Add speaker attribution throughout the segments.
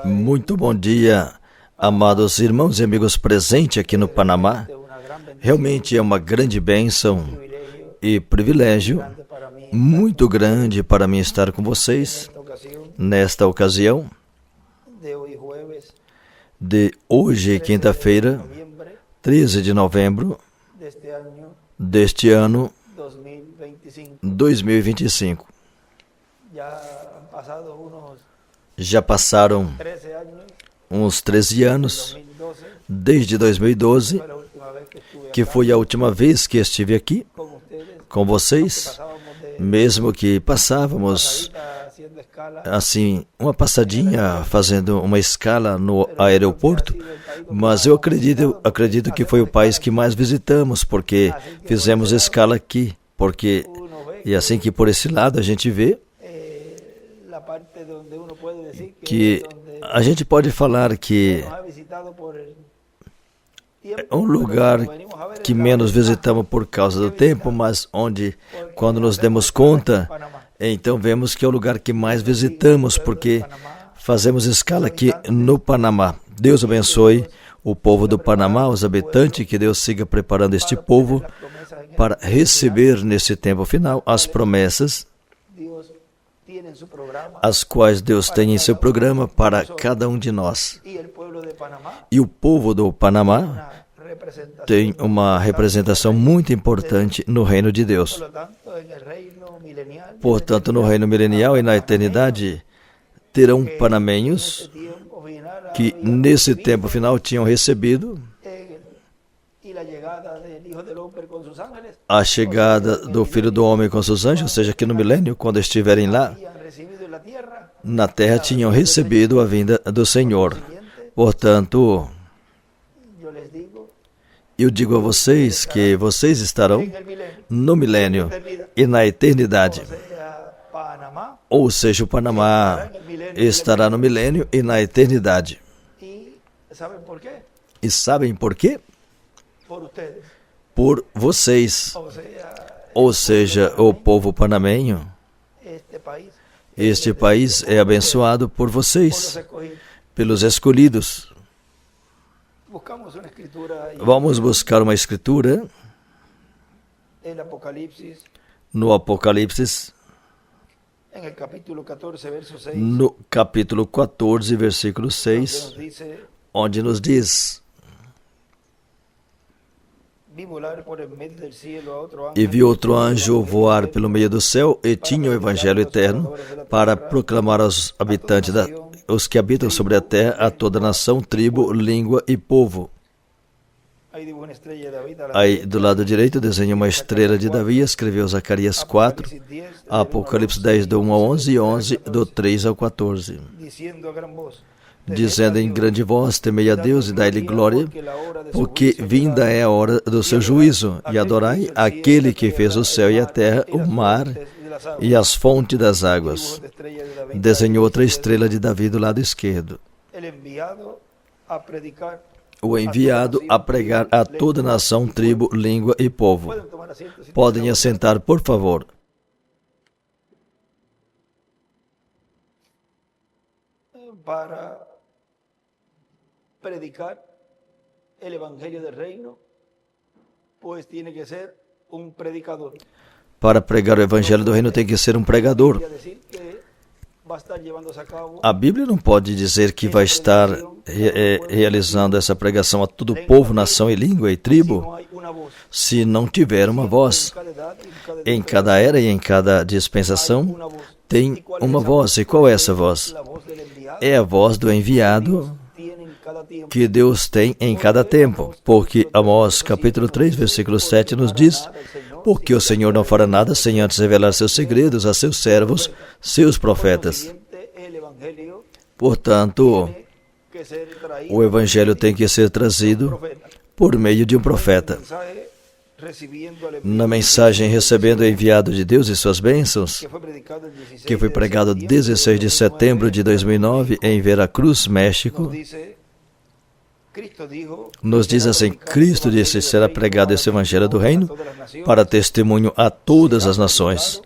Speaker 1: Muito bom dia, amados irmãos e amigos presentes aqui no Panamá. Realmente é uma grande bênção e privilégio muito grande para mim estar com vocês nesta ocasião de hoje, quinta-feira, 13 de novembro deste ano 2025. Já passaram uns 13 anos, desde 2012, que foi a última vez que estive aqui com vocês, mesmo que passávamos assim, uma passadinha, fazendo uma escala no aeroporto, mas eu acredito que foi o país que mais visitamos, porque fizemos escala aqui, e assim que por esse lado a gente vê que a gente pode falar que é um lugar que menos visitamos por causa do tempo, mas onde, quando nos demos conta, então vemos que é o lugar que mais visitamos, porque fazemos escala aqui no Panamá. Deus abençoe o povo do Panamá, os habitantes, que Deus siga preparando este povo para receber nesse tempo final as promessas, as quais Deus tem em seu programa para cada um de nós. E o povo do Panamá tem uma representação muito importante no reino de Deus. Portanto, no reino milenial e na eternidade, terão panamenhos que nesse tempo final tinham recebido a chegada do Filho do Homem com seus anjos, ou seja, que no milênio, quando estiverem lá, na terra tinham recebido a vinda do Senhor. Portanto, eu digo a vocês que vocês estarão no milênio e na eternidade. Ou seja, o Panamá estará no milênio e na eternidade. E sabem por quê? Por vocês. Ou seja, o povo panamenho. Este país é abençoado por vocês, pelos escolhidos. Vamos buscar uma escritura no Apocalipse, no capítulo 14, versículo 6, onde nos diz: E vi outro anjo voar pelo meio do céu, e tinha o evangelho eterno para proclamar aos habitantes, os que habitam sobre a terra, a toda nação, tribo, língua e povo. Aí, do lado direito, desenha uma estrela de Davi, escreveu Zacarias 4, Apocalipse 10, do 1 ao 11 e 11, do 3 ao 14. Dizendo em grande voz: temei a Deus e dai-lhe glória, porque vinda é a hora do seu juízo, e adorai aquele que fez o céu e a terra, o mar e as fontes das águas. Desenhou outra estrela de Davi do lado esquerdo. O enviado a pregar a toda nação, tribo, língua e povo. Podem assentar, por favor.
Speaker 2: Para predicar o evangelho do reino, pois tem que ser predicador.
Speaker 1: Para pregar o evangelho do reino tem que ser um pregador. A Bíblia não pode dizer que vai estar realizando essa pregação a todo povo, nação e língua e tribo, se não tiver uma voz. Em cada era e em cada dispensação tem uma voz. E qual é essa voz? É a voz do enviado que Deus tem em cada tempo. Porque Amós, capítulo 3, versículo 7, nos diz: porque o Senhor não fará nada sem antes revelar seus segredos a seus servos, seus profetas. Portanto, o evangelho tem que ser trazido por meio de um profeta. Na mensagem recebendo o enviado de Deus e suas bênçãos, que foi pregado 16 de setembro de 2009 em Veracruz, México, nos diz assim: Cristo disse: será pregado esse evangelho do reino para testemunho a todas as nações.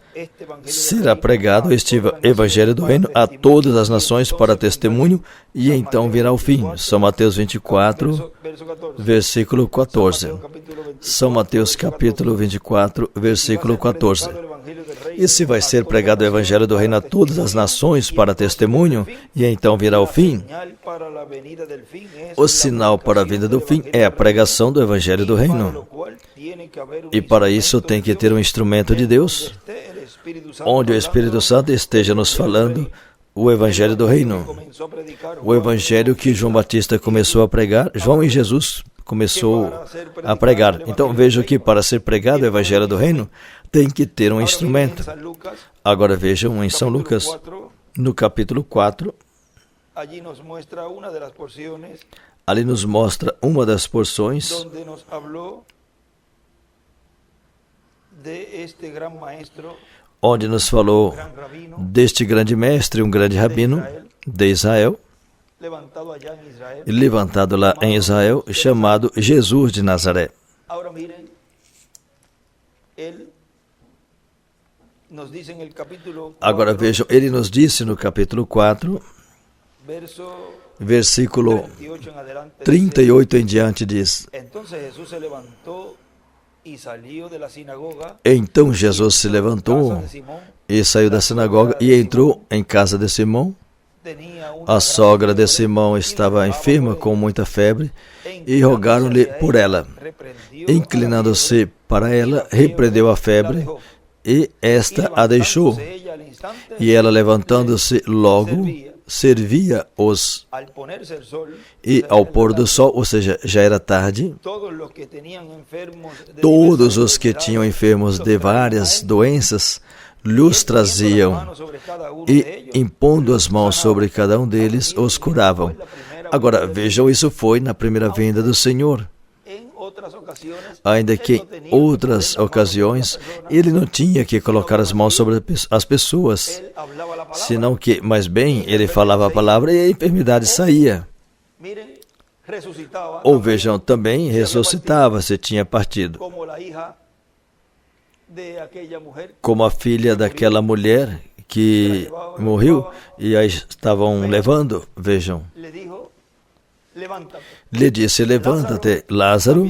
Speaker 1: será pregado este Evangelho do Reino a todas as nações para testemunho, e então virá o fim. São Mateus 24, versículo 14. São Mateus capítulo 24, versículo 14. E se vai ser pregado o Evangelho do Reino a todas as nações para testemunho, e então virá o fim. O sinal para a vinda do fim é a pregação do Evangelho do Reino. E para isso tem que ter um instrumento de Deus, onde o Espírito Santo esteja nos falando o Evangelho do Reino. O Evangelho que João Batista começou a pregar, João e Jesus começou a pregar. Então veja que para ser pregado o Evangelho do Reino, tem que ter um instrumento. Agora vejam em São Lucas, no capítulo 4, ali nos mostra uma das porções onde nos falou deste grande mestre, um grande rabino de Israel, levantado lá em Israel, chamado Jesus de Nazaré. Agora vejam, ele nos disse no capítulo 4, versículo 38 em diante, diz: Então Jesus se levantou e saiu da sinagoga e entrou em casa de Simão. A sogra de Simão estava enferma com muita febre e rogaram-lhe por ela. Inclinando-se para ela, repreendeu a febre e esta a deixou. E ela, levantando-se logo, servia-os. E ao pôr do sol, ou seja, já era tarde, todos os que tinham enfermos de várias doenças lhes traziam e, impondo as mãos sobre cada um deles, os curavam. Agora, vejam, isso foi na primeira vinda do Senhor. Ainda que em outras ocasiões, ele não tinha que colocar as mãos sobre as pessoas, senão que, mais bem, ele falava a palavra e a enfermidade saía. Ou vejam, também ressuscitava se tinha partido. Como a filha daquela mulher que morreu e a estavam levando, vejam. Lhe disse, levanta-te, Lázaro.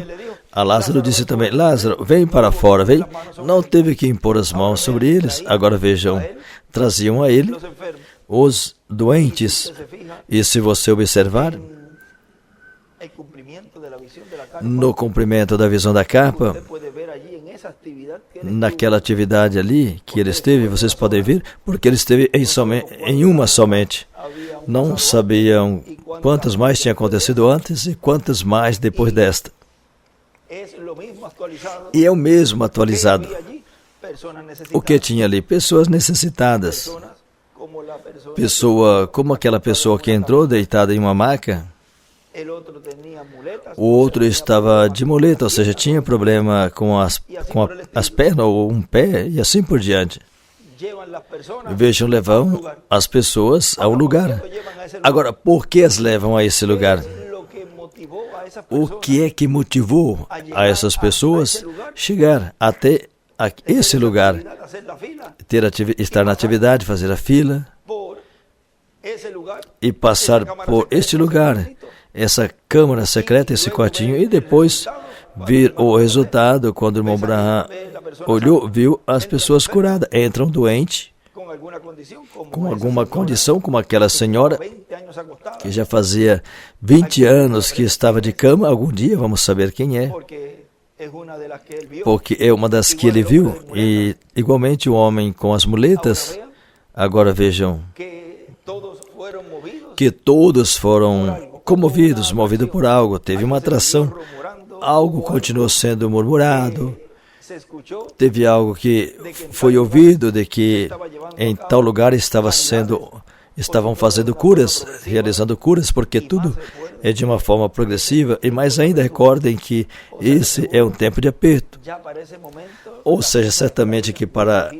Speaker 1: A Lázaro disse também, Lázaro, vem para fora, vem. Não teve que impor as mãos sobre eles. Agora vejam, traziam a ele os doentes. E se você observar, no cumprimento da visão da capa, naquela atividade ali que ele esteve, vocês podem ver, porque ele esteve em uma somente. Não sabiam quantas mais tinha acontecido antes e quantas mais depois desta. E é o mesmo atualizado. O que tinha ali? Pessoas necessitadas. Como aquela pessoa que entrou deitada em uma maca. O outro estava de muleta, ou seja, tinha problema com as pernas ou um pé e assim por diante. Vejam, levam as pessoas ao lugar. Agora, por que as levam a esse lugar? O que é que motivou a essas pessoas chegar até esse lugar? Estar na atividade, fazer a fila e passar por este lugar, essa câmara secreta, esse quartinho, e depois vir o resultado. Quando o irmão Branham olhou, viu as pessoas curadas. Entram doentes, com alguma condição, como aquela senhora que já fazia 20 anos que estava de cama. Algum dia vamos saber quem é, porque é uma das que ele viu. E igualmente o homem com as muletas. Agora vejam que todos foram comovidos, movidos por algo. Teve uma atração, algo continuou sendo murmurado. Teve algo que foi ouvido de que em tal lugar estavam fazendo curas, realizando curas, porque tudo é de uma forma progressiva. E mais ainda, recordem que esse é um tempo de aperto. Ou seja, certamente que para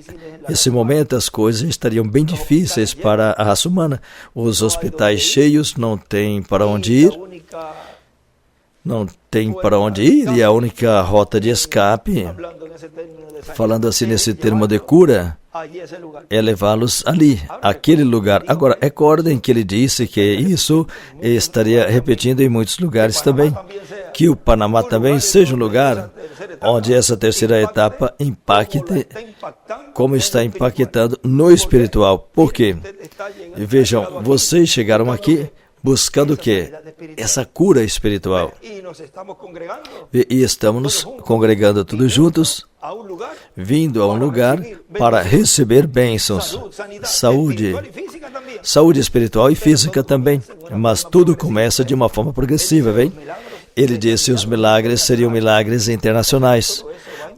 Speaker 1: esse momento as coisas estariam bem difíceis para a raça humana. Os hospitais cheios, não tem para onde ir. Não tem para onde ir, e a única rota de escape, falando assim nesse termo de cura, é levá-los ali, aquele lugar. Agora, recordem que ele disse que isso estaria repetindo em muitos lugares também. Que o Panamá também seja um lugar onde essa terceira etapa impacte, como está impactando no espiritual. Por quê? Vejam, vocês chegaram aqui buscando o quê? Essa cura espiritual. E estamos nos congregando todos juntos, vindo a um lugar para receber bênçãos, saúde espiritual e física também. Mas tudo começa de uma forma progressiva, vem? Ele disse que os milagres seriam milagres internacionais.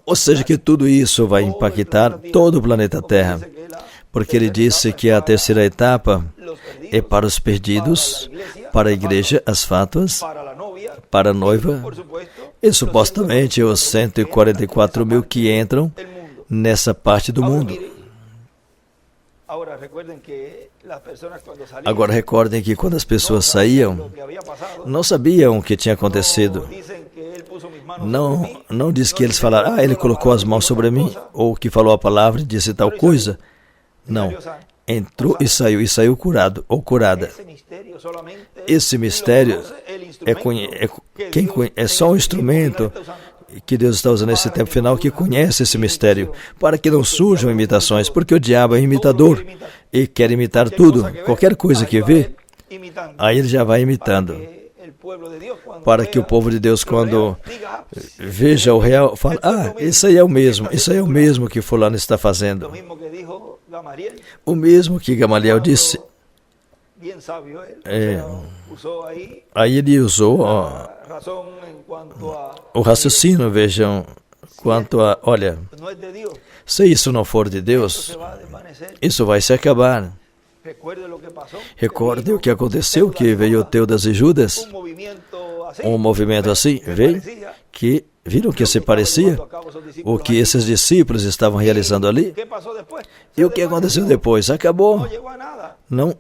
Speaker 1: Ou seja, que tudo isso vai impactar todo o planeta Terra. Porque ele disse que a terceira etapa é para os perdidos, para a igreja, as fátuas, para a noiva e supostamente os 144 mil que entram nessa parte do mundo. Agora recordem que quando as pessoas saíam, não sabiam o que tinha acontecido. Não diz que eles falaram, ele colocou as mãos sobre mim, ou que falou a palavra e disse tal coisa. Não, entrou e saiu curado ou curada. Esse mistério é só um instrumento que Deus está usando nesse tempo final que conhece esse mistério, para que não surjam imitações, porque o diabo é imitador e quer imitar tudo, qualquer coisa que vê, aí ele já vai imitando. Para que o povo de Deus, quando veja o real, fale, isso aí é o mesmo que fulano está fazendo. O mesmo que Gamaliel disse. Aí ele usou o raciocínio, vejam, quanto a, olha, se isso não for de Deus, isso vai se acabar. Recorde o que aconteceu, que veio Teudas e Judas, um movimento assim, veio, que viram que se parecia o que esses discípulos estavam realizando ali. E o que aconteceu depois? Acabou. Não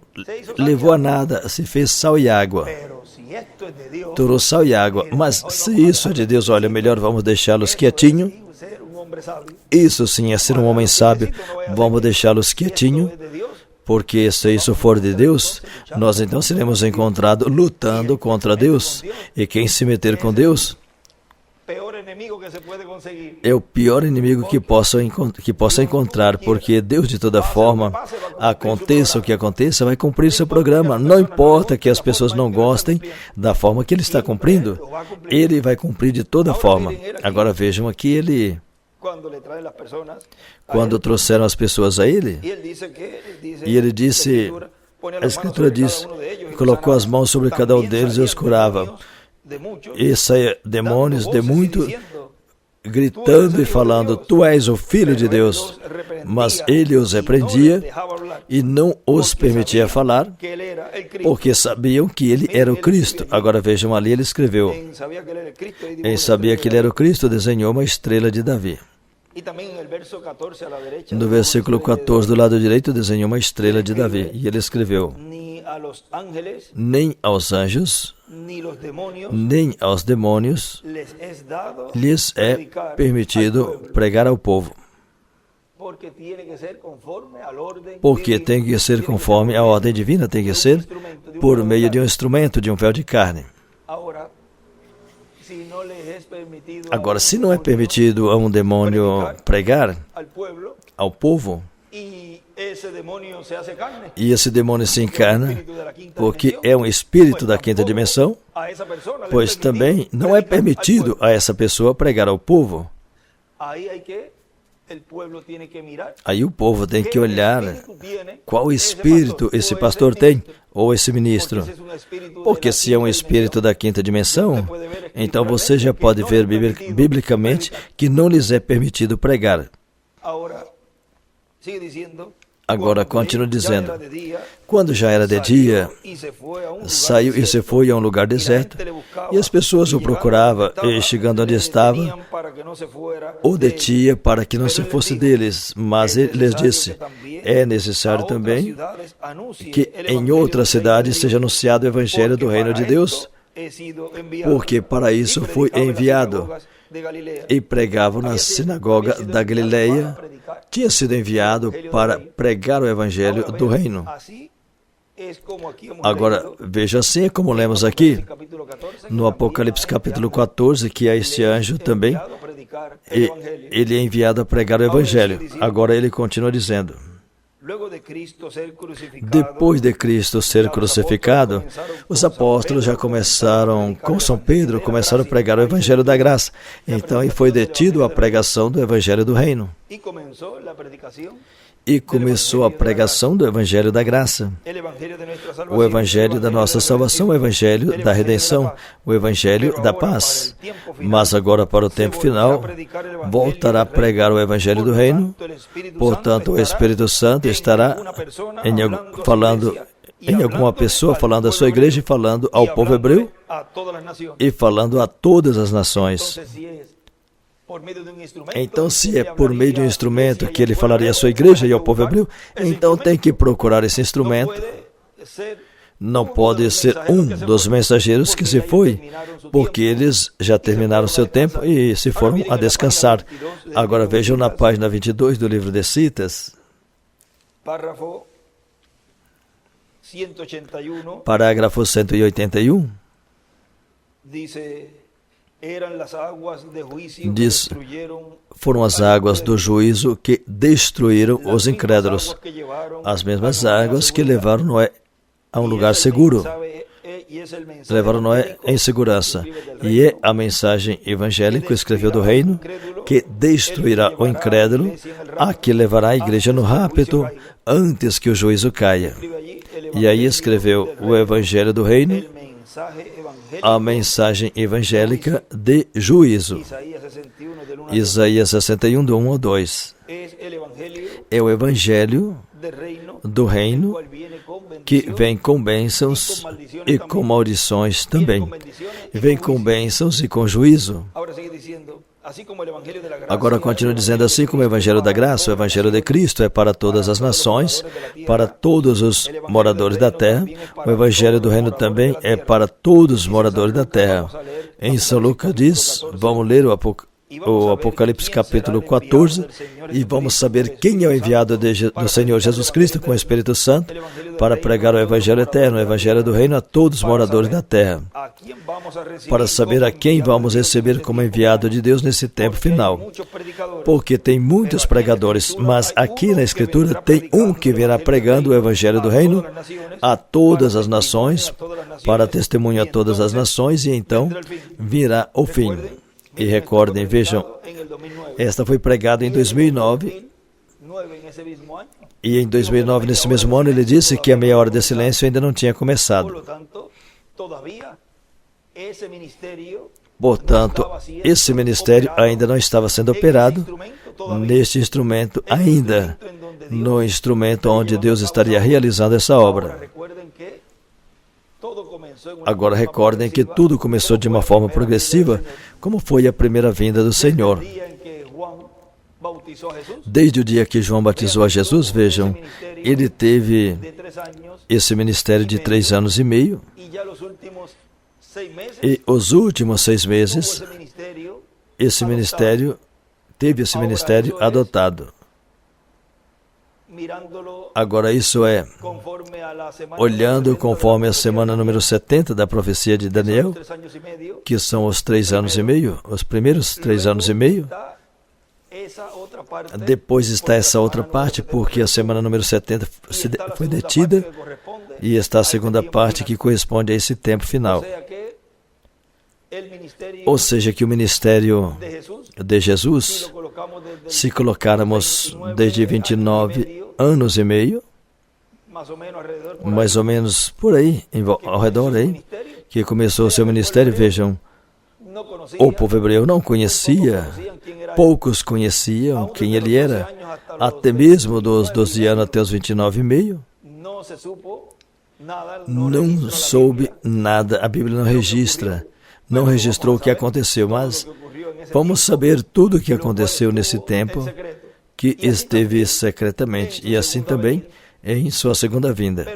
Speaker 1: levou a nada, se fez sal e água. Torou sal e água. Mas se isso é de Deus, olha, melhor vamos deixá-los quietinhos. Isso sim é ser um homem sábio. Vamos deixá-los quietinhos. Porque se isso for de Deus, nós então seremos encontrados lutando contra Deus. E quem se meter com Deus é o pior inimigo que possa encontrar, porque Deus, de toda forma, aconteça o que aconteça, vai cumprir seu programa. Não importa que as pessoas não gostem da forma que ele está cumprindo, ele vai cumprir de toda forma. Agora vejam aqui, quando trouxeram as pessoas a ele, e ele disse, a Escritura diz, colocou as mãos sobre cada um deles e os curava. E saia demônios de muito, gritando e falando, tu és o Filho de Deus. Mas ele os repreendia e não os permitia falar, porque sabiam que ele era o Cristo. Agora vejam ali, ele escreveu, ele sabia que ele era o Cristo, desenhou uma estrela de Davi. No versículo 14, do lado direito, desenhou uma estrela de Davi. E ele escreveu, nem aos anjos, nem aos demônios lhes é permitido pregar ao povo. Porque tem que ser conforme a ordem divina, tem que ser por meio de um instrumento, de um véu de carne. Agora, se não é permitido a um demônio pregar ao povo, e esse demônio se encarna, porque é um espírito da quinta dimensão, pois também não é permitido a essa pessoa pregar ao povo. Aí o povo tem que olhar qual espírito esse pastor tem, ou esse ministro. Porque se é um espírito da quinta dimensão, então você já pode ver biblicamente que não lhes é permitido pregar. Agora, continua dizendo, quando já era de dia, saiu e se foi a um lugar deserto, e as pessoas o procuravam, e chegando onde estava, o detinha para que não se fosse deles. Mas ele lhes disse, é necessário também que em outras cidades seja anunciado o Evangelho do Reino de Deus, porque para isso fui enviado. E pregavam na sinagoga da Galileia, tinha sido enviado para pregar o Evangelho do Reino. Agora, veja assim, é como lemos aqui, no Apocalipse capítulo 14, que a este anjo também, ele é enviado a pregar o Evangelho. Agora ele continua dizendo, depois de Cristo ser crucificado, os apóstolos já começaram, com São Pedro, começaram a pregar o Evangelho da Graça. Então, e foi detido a pregação do Evangelho do Reino. E começou a pregação do Evangelho da Graça, o Evangelho da nossa salvação, o Evangelho da redenção, o Evangelho da paz. Mas agora, para o tempo final, voltará a pregar o Evangelho do Reino. Portanto, o Espírito Santo estará falando em alguma pessoa, falando à sua igreja e falando ao povo hebreu e falando a todas as nações. Então, se é por meio de um instrumento que ele falaria à sua igreja e ao povo hebreu, então tem que procurar esse instrumento. Não pode ser um dos mensageiros que se foi, porque eles já terminaram seu tempo e se foram a descansar. Agora vejam na página 22 do livro de Citas, parágrafo 181, diz, foram as águas do juízo que destruíram os incrédulos, as mesmas águas que levaram Noé a um lugar seguro, levaram Noé em segurança. E é a mensagem evangélica que escreveu do reino, que destruirá o incrédulo, a que levará a igreja no rapto, antes que o juízo caia. E aí escreveu o Evangelho do Reino, a mensagem evangélica de juízo. Isaías 61, do 1 ao 2. É o Evangelho do Reino que vem com bênçãos e com maldições também. Vem com bênçãos e com juízo. Agora continua dizendo, assim como o Evangelho da Graça, o Evangelho de Cristo é para todas as nações, para todos os moradores da terra, o Evangelho do Reino também é para todos os moradores da terra. Em São Lucas diz, vamos ler o Apocalipse capítulo 14, e vamos saber quem é o enviado do Senhor Jesus Cristo com o Espírito Santo para pregar o Evangelho eterno, o Evangelho do Reino a todos os moradores da terra, para saber a quem vamos receber como enviado de Deus nesse tempo final. Porque tem muitos pregadores, mas aqui na Escritura tem um que virá pregando o Evangelho do Reino a todas as nações, para testemunho a todas as nações, e então virá o fim. E recordem, vejam, esta foi pregada em 2009, e em 2009, nesse mesmo ano, ele disse que a meia hora de silêncio ainda não tinha começado. Portanto, esse ministério ainda não estava sendo operado neste instrumento ainda, no instrumento onde Deus estaria realizando essa obra. Agora recordem que tudo começou de uma forma progressiva, como foi a primeira vinda do Senhor. Desde o dia que João batizou a Jesus, vejam, ele teve esse ministério de 3 anos e meio, e os últimos 6 meses, teve esse ministério adotado. Agora isso é, olhando conforme a semana número 70 da profecia de Daniel, que são os 3 anos e meio, os primeiros 3 anos e meio, depois está essa outra parte, porque a semana número 70 foi detida, e está a segunda parte que corresponde a esse tempo final. Ou seja, que o ministério de Jesus, se colocáramos desde 29 anos e meio, mais ou menos por aí, ao redor aí, que começou o seu ministério, vejam, o povo hebreu não conhecia, poucos conheciam quem ele era, até mesmo dos 12 anos até os 29 e meio, não soube nada, a Bíblia não registrou o que aconteceu, mas vamos saber tudo o que aconteceu nesse tempo, que esteve secretamente, e assim também em sua segunda vinda.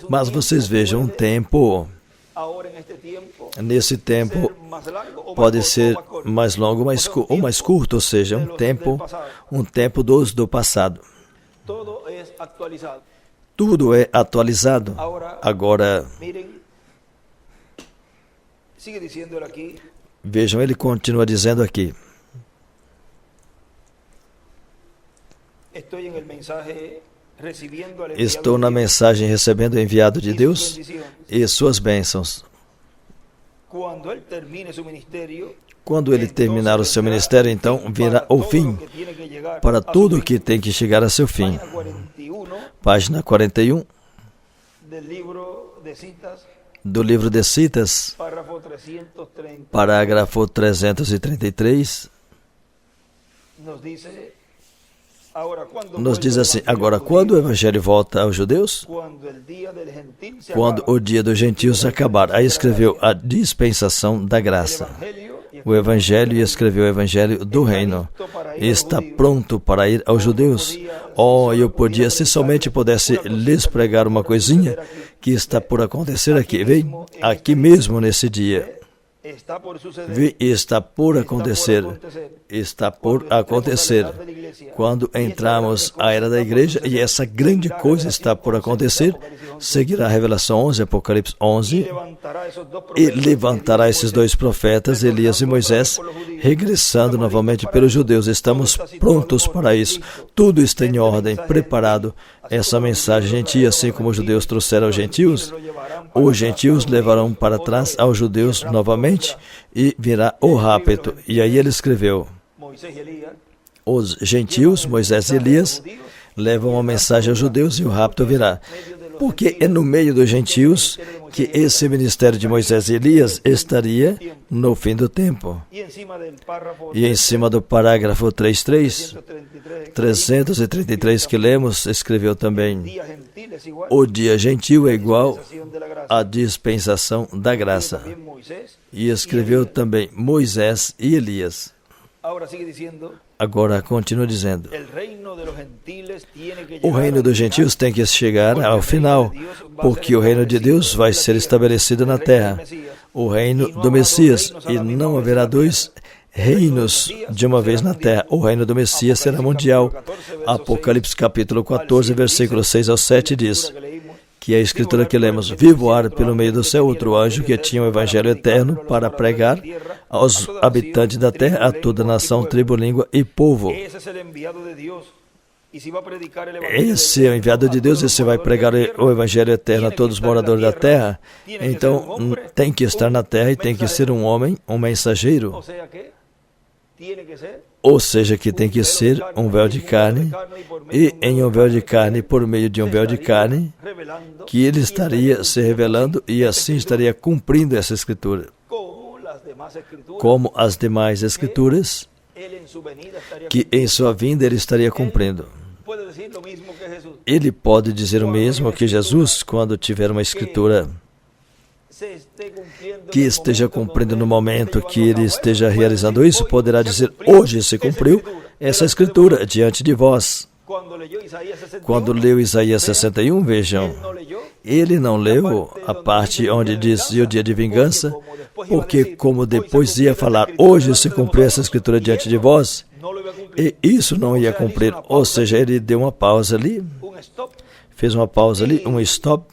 Speaker 1: Mas vocês vejam um tempo Nesse tempo pode ser mais longo ou mais curto, ou seja, um tempo do passado. Tudo é atualizado. Agora, vejam, ele continua dizendo aqui. Estou na mensagem recebendo o enviado de Deus e suas bênçãos. Quando ele terminar o seu ministério, então virá o fim para tudo que tem que chegar a seu fim. Página 41 do livro de Citas, parágrafo 333, nos diz assim: agora, quando o Evangelho volta aos judeus? Quando o dia dos gentios acabar. Aí escreveu a dispensação da graça. O Evangelho, e escreveu o Evangelho do Reino. Está pronto para ir aos judeus. Oh, eu podia, se somente pudesse lhes pregar uma coisinha que está por acontecer aqui. Vem, aqui mesmo nesse dia. Está por acontecer. Está por acontecer. Quando entramos à era da igreja, e essa grande coisa está por acontecer, seguirá a Revelação 11, Apocalipse 11, e levantará esses dois profetas, Elias e Moisés, regressando novamente pelos judeus. Estamos prontos para isso. Tudo está em ordem, preparado. Essa mensagem gentia, assim como os judeus trouxeram aos gentios, os gentios levarão para trás aos judeus novamente e virá o rapto. E aí ele escreveu: os gentios, Moisés e Elias, levam a mensagem aos judeus e o rapto virá. Porque é no meio dos gentios que esse ministério de Moisés e Elias estaria no fim do tempo. E em cima do parágrafo 333 que lemos, escreveu também: o dia gentil é igual à dispensação da graça. E escreveu também Moisés e Elias. Agora continua dizendo: o reino dos gentios tem que chegar ao final, porque o reino de Deus vai ser estabelecido na terra, o reino do Messias, e não haverá dois reinos de uma vez na terra. O reino do Messias será mundial. Apocalipse capítulo 14, versículos 6 ao 7 diz, que é a escritura que lemos: vi voar pelo meio do céu outro anjo que tinha o evangelho eterno para pregar aos habitantes da terra, a toda nação, tribo, língua e povo. Esse é o enviado de Deus, esse vai pregar o evangelho eterno a todos os moradores da terra. Então, tem que estar na terra e tem que ser um homem, um mensageiro. Ou seja, que tem que ser um véu de carne, e em um véu de carne, por meio de um véu de carne, que ele estaria se revelando e assim estaria cumprindo essa escritura. Como as demais escrituras, que em sua vinda ele estaria cumprindo. Ele pode dizer o mesmo que Jesus, quando tiver uma escritura que esteja cumprindo no momento que ele esteja realizando isso, poderá dizer: hoje se cumpriu essa escritura diante de vós. Quando leu Isaías 61, vejam, ele não leu a parte onde diz: e o dia de vingança, porque como depois ia falar: hoje se cumpriu essa escritura diante de vós, e isso não ia cumprir. Ou seja, ele deu uma pausa ali, fez uma pausa ali, um stop.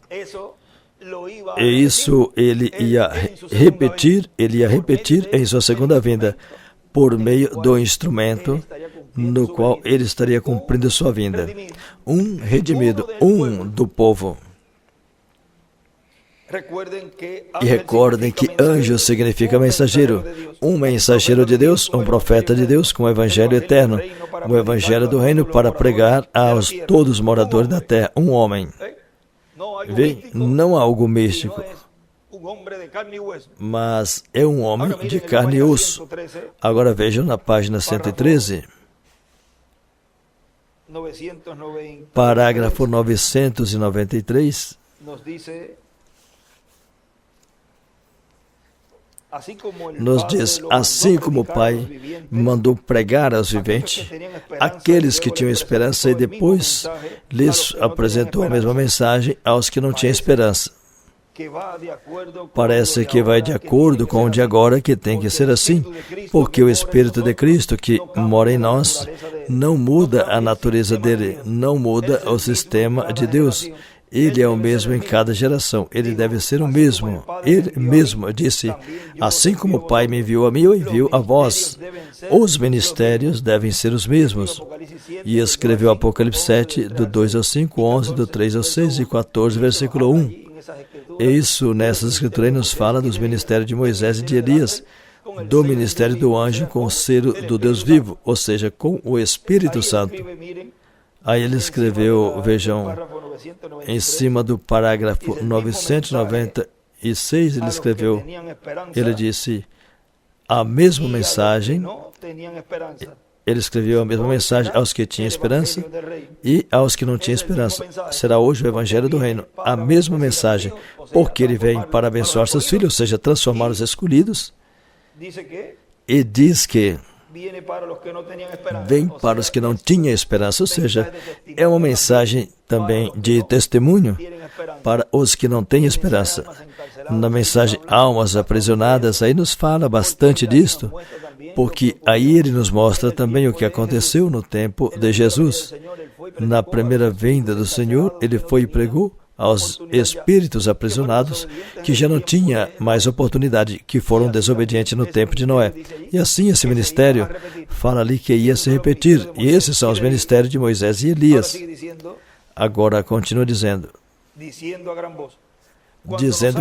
Speaker 1: E isso ele ia repetir em sua segunda vinda, por meio do instrumento no qual ele estaria cumprindo sua vinda. Um redimido, um do povo. E recordem que anjo significa mensageiro. Um mensageiro de Deus, um profeta de Deus com o evangelho eterno, o evangelho do reino para pregar aos todos os moradores da terra. Um homem. Vê, não há algo místico, mas é um homem de carne e osso. Agora vejam na página 113, parágrafo 993, nos diz: assim como o Pai mandou pregar aos viventes, aqueles que tinham esperança, e depois lhes apresentou a mesma mensagem aos que não tinham esperança. Parece que vai de acordo com o de agora, que tem que ser assim, porque o Espírito de Cristo que mora em nós não muda a natureza dele, não muda o sistema de Deus. Ele é o mesmo em cada geração. Ele deve ser o mesmo. Ele mesmo disse, assim como o Pai me enviou a mim, eu envio a vós. Os ministérios devem ser os mesmos. E escreveu Apocalipse 7, do 2 ao 5, 11, do 3 ao 6 e 14, versículo 1. Isso, nessas escrituras, nos fala dos ministérios de Moisés e de Elias, do ministério do anjo com o selo do Deus vivo, ou seja, com o Espírito Santo. Aí ele escreveu, vejam, em cima do parágrafo 996, ele escreveu, ele disse, a mesma mensagem, ele escreveu a mesma mensagem aos que tinham esperança e aos que não tinham esperança. Será hoje o Evangelho do Reino, a mesma mensagem, porque ele vem para abençoar seus filhos, ou seja, transformar os escolhidos, e diz que vem para os que não tinham esperança, ou seja, é uma mensagem também de testemunho para os que não têm esperança. Na mensagem Almas Aprisionadas, aí nos fala bastante disto, porque aí ele nos mostra também o que aconteceu no tempo de Jesus. Na primeira vinda do Senhor, ele foi e pregou aos espíritos aprisionados que já não tinha mais oportunidade, que foram desobedientes no tempo de Noé. E assim esse ministério fala ali que ia se repetir. E esses são os ministérios de Moisés e Elias. Agora continua dizendo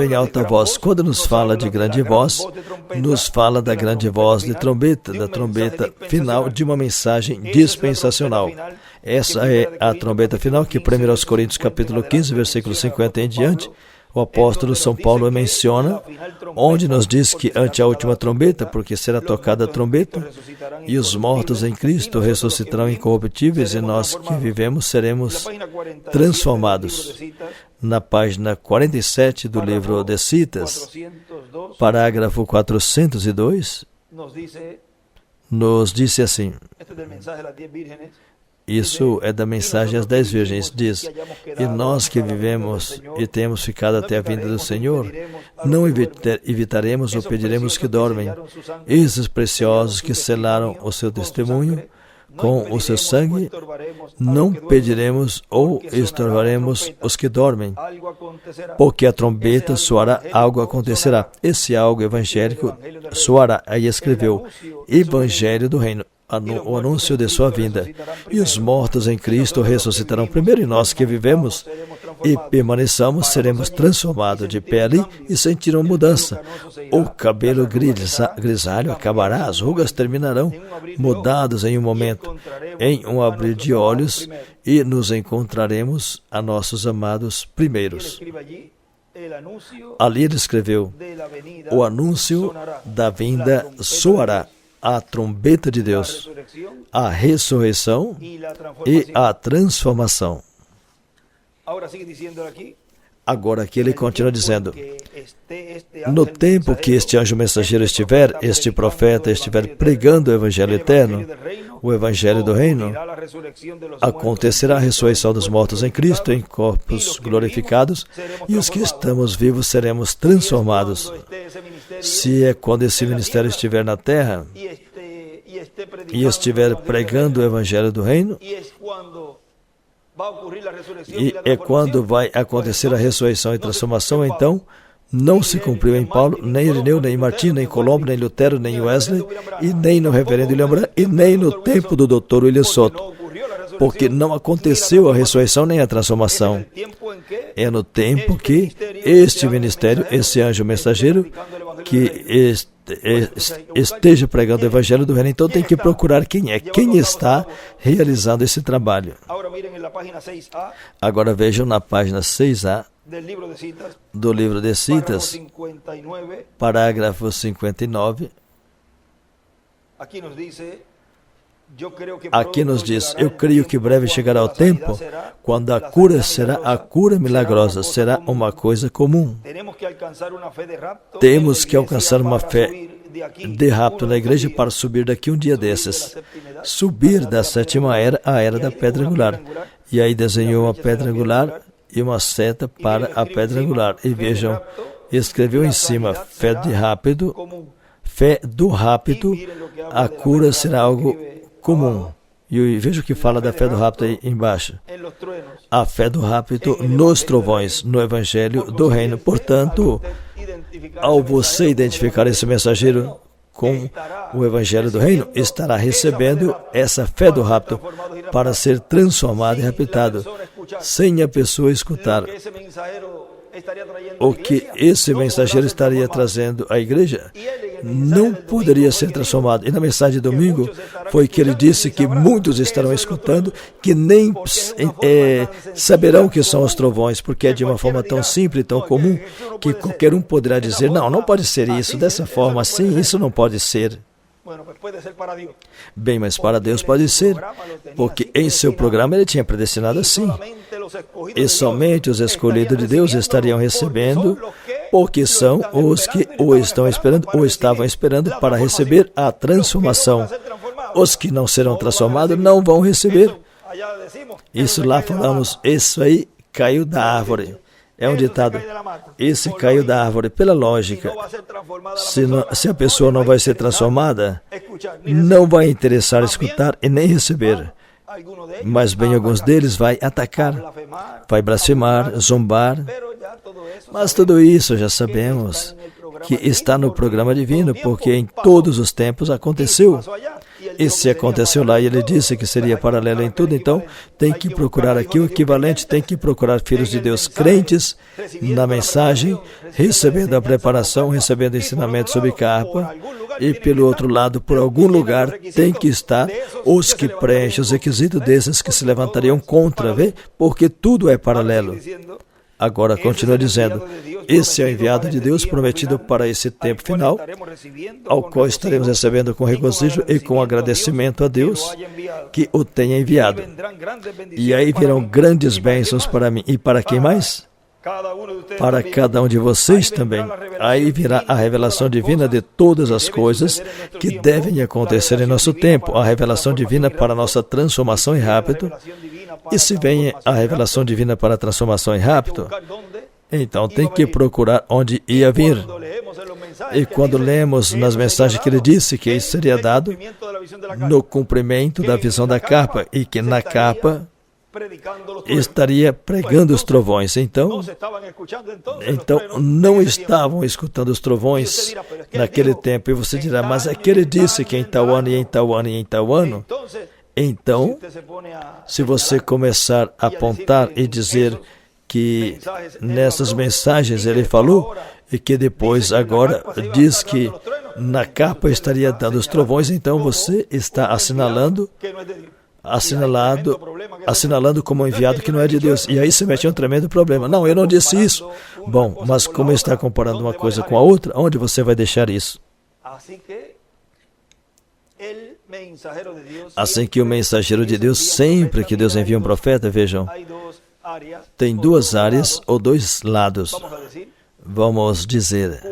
Speaker 1: em alta voz. Quando nos fala de grande voz, nos fala da grande voz de trombeta, da trombeta final de uma mensagem dispensacional. Essa é a trombeta final que 1 Coríntios capítulo 15, versículo 50 em diante, o apóstolo São Paulo menciona, onde nos diz que ante a última trombeta, porque será tocada a trombeta, e os mortos em Cristo ressuscitarão incorruptíveis, e nós que vivemos seremos transformados. Na página 47 do livro de Citas, parágrafo 402, nos disse assim, isso é da mensagem às 10 virgens, diz, e nós que vivemos e temos ficado até a vinda do Senhor, não evitaremos ou pediremos que dormem, esses preciosos que selaram o seu testemunho com o seu sangue, não pediremos ou estorvaremos os que dormem, porque a trombeta soará, algo acontecerá. Esse algo evangélico soará. Aí escreveu, Evangelho do Reino, o anúncio de sua vinda. E os mortos em Cristo ressuscitarão primeiro, e nós que vivemos e permaneçamos seremos transformados de pé ali e sentirão mudança. O cabelo grisalho acabará, as rugas terminarão, mudados em um momento, em um abrir de olhos, e nos encontraremos a nossos amados primeiros. Ali ele escreveu, o anúncio da vinda soará, a trombeta de Deus, a ressurreição e a transformação. Agora aqui ele continua dizendo, no tempo que este anjo mensageiro estiver, este profeta estiver pregando o Evangelho eterno, o Evangelho do Reino, acontecerá a ressurreição dos mortos em Cristo, em corpos glorificados, e os que estamos vivos seremos transformados. Se é quando esse ministério estiver na terra e estiver pregando o Evangelho do Reino, e é quando vai acontecer a ressurreição e transformação, então não se cumpriu em Paulo, nem Irineu, nem Martim, nem Colombo, nem Lutero, nem Wesley, e nem no reverendo William Branham, e nem no tempo do Dr. William Soto, porque não aconteceu a ressurreição nem a transformação. É no tempo que este ministério, esse anjo mensageiro, que esteja pregando o Evangelho do Reino, então tem que procurar quem é, quem está realizando esse trabalho. Agora vejam na página 6A do livro de Citas, parágrafo 59, aqui nos diz, eu creio que breve chegará o tempo quando a cura será a cura milagrosa, será uma coisa comum. Temos que alcançar uma fé de rapto na igreja para subir daqui um dia desses. Subir da sétima era à era da pedra angular. E aí desenhou uma pedra angular e uma seta para a pedra angular. E vejam, escreveu em cima, fé do rápido, a cura será algo comum. E veja o que fala da fé do rápido aí embaixo. A fé do rápido nos trovões, no Evangelho do Reino. Portanto, ao você identificar esse mensageiro com o Evangelho do Reino, estará recebendo essa fé do rapto para ser transformado e raptado, sem a pessoa escutar o que esse mensageiro estaria trazendo à igreja. Não poderia ser transformado. E na mensagem de domingo foi que ele disse que muitos estarão escutando que nem saberão o que são os trovões, porque é de uma forma tão simples, tão comum, que qualquer um poderá dizer, não pode ser isso, dessa forma assim, isso não pode ser. Bem, mas para Deus pode ser, porque em seu programa ele tinha predestinado assim. E somente os escolhidos de Deus estariam recebendo, porque são os que o estão esperando ou estavam esperando para receber a transformação. Os que não serão transformados não vão receber. Isso lá falamos, isso aí caiu da árvore. É um ditado, esse caiu da árvore, pela lógica. Se a pessoa não vai ser transformada, não vai interessar escutar e nem receber. Mas bem, alguns deles vai atacar, vai blasfemar, zombar. Mas tudo isso já sabemos que está no programa divino, porque em todos os tempos aconteceu. E se aconteceu lá e ele disse que seria paralelo em tudo, então tem que procurar aqui o equivalente, tem que procurar filhos de Deus crentes na mensagem, recebendo a preparação, recebendo ensinamento sobre capa, e pelo outro lado, por algum lugar, tem que estar os que preenchem os requisitos desses que se levantariam contra, vê? Porque tudo é paralelo. Agora, continua dizendo, esse é o enviado de Deus prometido para esse tempo final, ao qual estaremos recebendo com regozijo e com agradecimento a Deus que o tenha enviado. E aí virão grandes bênçãos para mim. E para quem mais? Para cada um de vocês também. Aí virá a revelação divina de todas as coisas que devem acontecer em nosso tempo. A revelação divina para a nossa transformação em rápido. E se vem a revelação divina para a transformação em rápido, então tem que procurar onde ia vir. E quando lemos nas mensagens que ele disse que isso seria dado no cumprimento da visão da capa, e que na capa estaria pregando os trovões. Então não estavam escutando os trovões naquele tempo. E você dirá, mas é que ele disse que em tal ano e em tal ano e em tal ano. Então, se você começar a apontar e dizer que nessas mensagens ele falou, e que depois agora diz que na capa estaria dando os trovões, então você está assinalando como enviado que não é de Deus. E aí se mete um tremendo problema. Não, eu não disse isso. Bom, mas como está comparando uma coisa com a outra, onde você vai deixar isso? Assim que o mensageiro de Deus, sempre que Deus envia um profeta, vejam, tem duas áreas ou dois lados. Vamos dizer,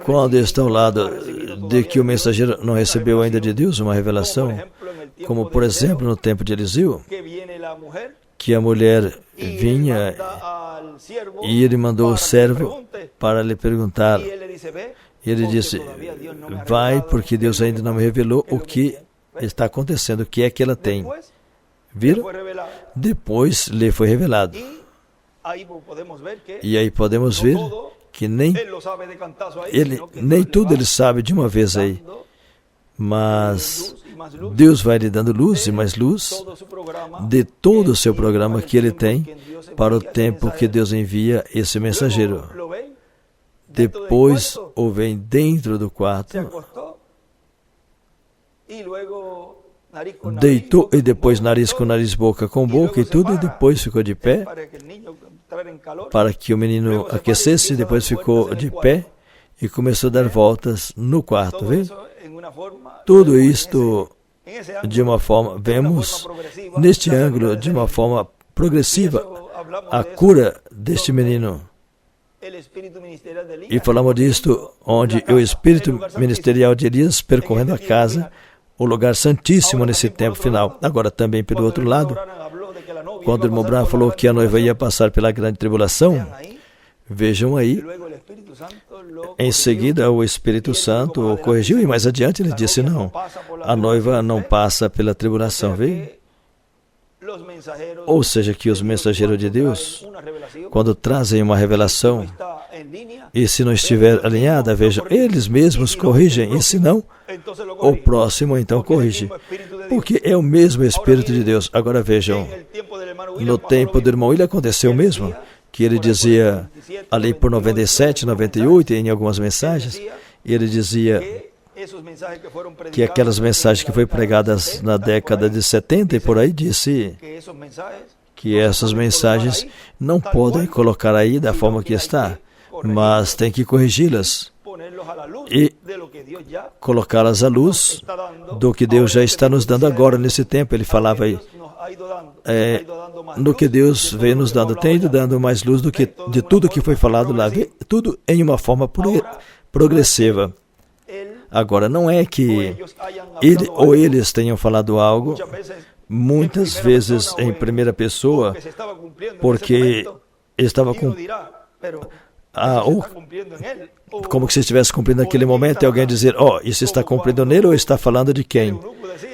Speaker 1: quando está ao lado de que o mensageiro não recebeu ainda de Deus uma revelação, como por exemplo no tempo de Eliseu, que a mulher vinha e ele mandou o servo para lhe perguntar. E ele disse, vai, porque Deus ainda não me revelou o que está acontecendo, o que é que ela tem. Viram? Depois lhe foi revelado. E aí podemos ver que nem tudo ele sabe de uma vez aí. Mas Deus vai lhe dando luz e mais luz de todo o seu programa que ele tem para o tempo que Deus envia esse mensageiro. Depois o vem dentro do quarto, deitou e depois nariz com nariz, boca com boca e tudo, e depois ficou de pé para que o menino aquecesse, depois ficou de pé e começou a dar voltas no quarto, vê? Tudo isto de uma forma, vemos neste ângulo de uma forma progressiva a cura deste menino. E falamos disto, onde o espírito ministerial de Elias, percorrendo a casa, o lugar santíssimo nesse tempo final. Agora, também pelo outro lado, quando o irmão Branham falou que a noiva ia passar pela grande tribulação, vejam aí, em seguida o Espírito Santo o corrigiu e mais adiante ele disse, não, a noiva não passa pela tribulação, vê? Ou seja, que os mensageiros de Deus, quando trazem uma revelação, e se não estiver alinhada, vejam, eles mesmos corrigem, e se não, o próximo então corrige, porque é o mesmo Espírito de Deus. Agora vejam, no tempo do irmão William aconteceu o mesmo, que ele dizia, ali por 97, 98, em algumas mensagens, ele dizia que aquelas mensagens que foram pregadas na década de 70 e por aí, disse que essas mensagens não podem colocar aí da forma que está, mas tem que corrigi-las e colocá-las à luz do que Deus já está nos dando agora, nesse tempo. Ele falava aí, no que Deus veio nos dando, tem ido dando mais luz do que de tudo que foi falado lá, tudo em uma forma progressiva. Agora, não é que eles tenham falado algo, muitas vezes em primeira pessoa, porque estava com... como que se estivesse cumprindo naquele momento, e alguém dizer, isso está cumprindo nele ou está falando de quem?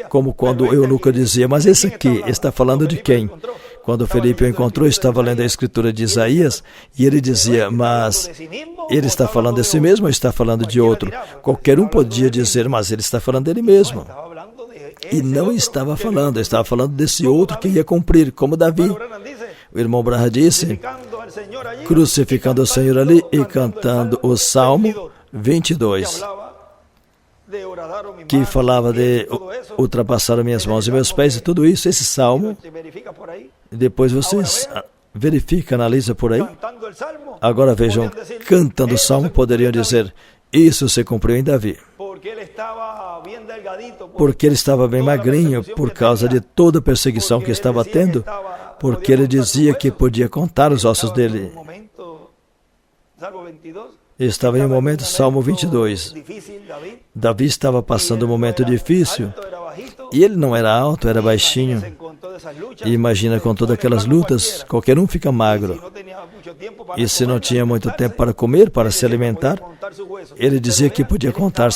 Speaker 1: Como quando o eunuco dizia, mas esse aqui está falando de quem? Quando Felipe o encontrou, estava lendo a escritura de Isaías, e ele dizia, mas ele está falando de si mesmo ou está falando de outro? Qualquer um podia dizer, mas ele está falando dele mesmo. E não estava falando desse outro que ia cumprir, como Davi. O irmão Branham disse, crucificando o Senhor ali e cantando o Salmo 22, que falava de ultrapassar minhas mãos e meus pés e tudo isso, esse Salmo, depois vocês verificam, analisam por aí. Agora vejam, cantando o Salmo, poderiam dizer, isso se cumpriu em Davi. Porque ele estava bem magrinho por causa de toda a perseguição que estava tendo, porque ele dizia que podia contar os ossos dele. Estava em um momento, Salmo 22. Davi estava passando um momento difícil, e ele não era alto, era baixinho. E imagina, com todas aquelas lutas, qualquer um fica magro. E se não tinha muito tempo para comer, para se alimentar, ele dizia que podia contar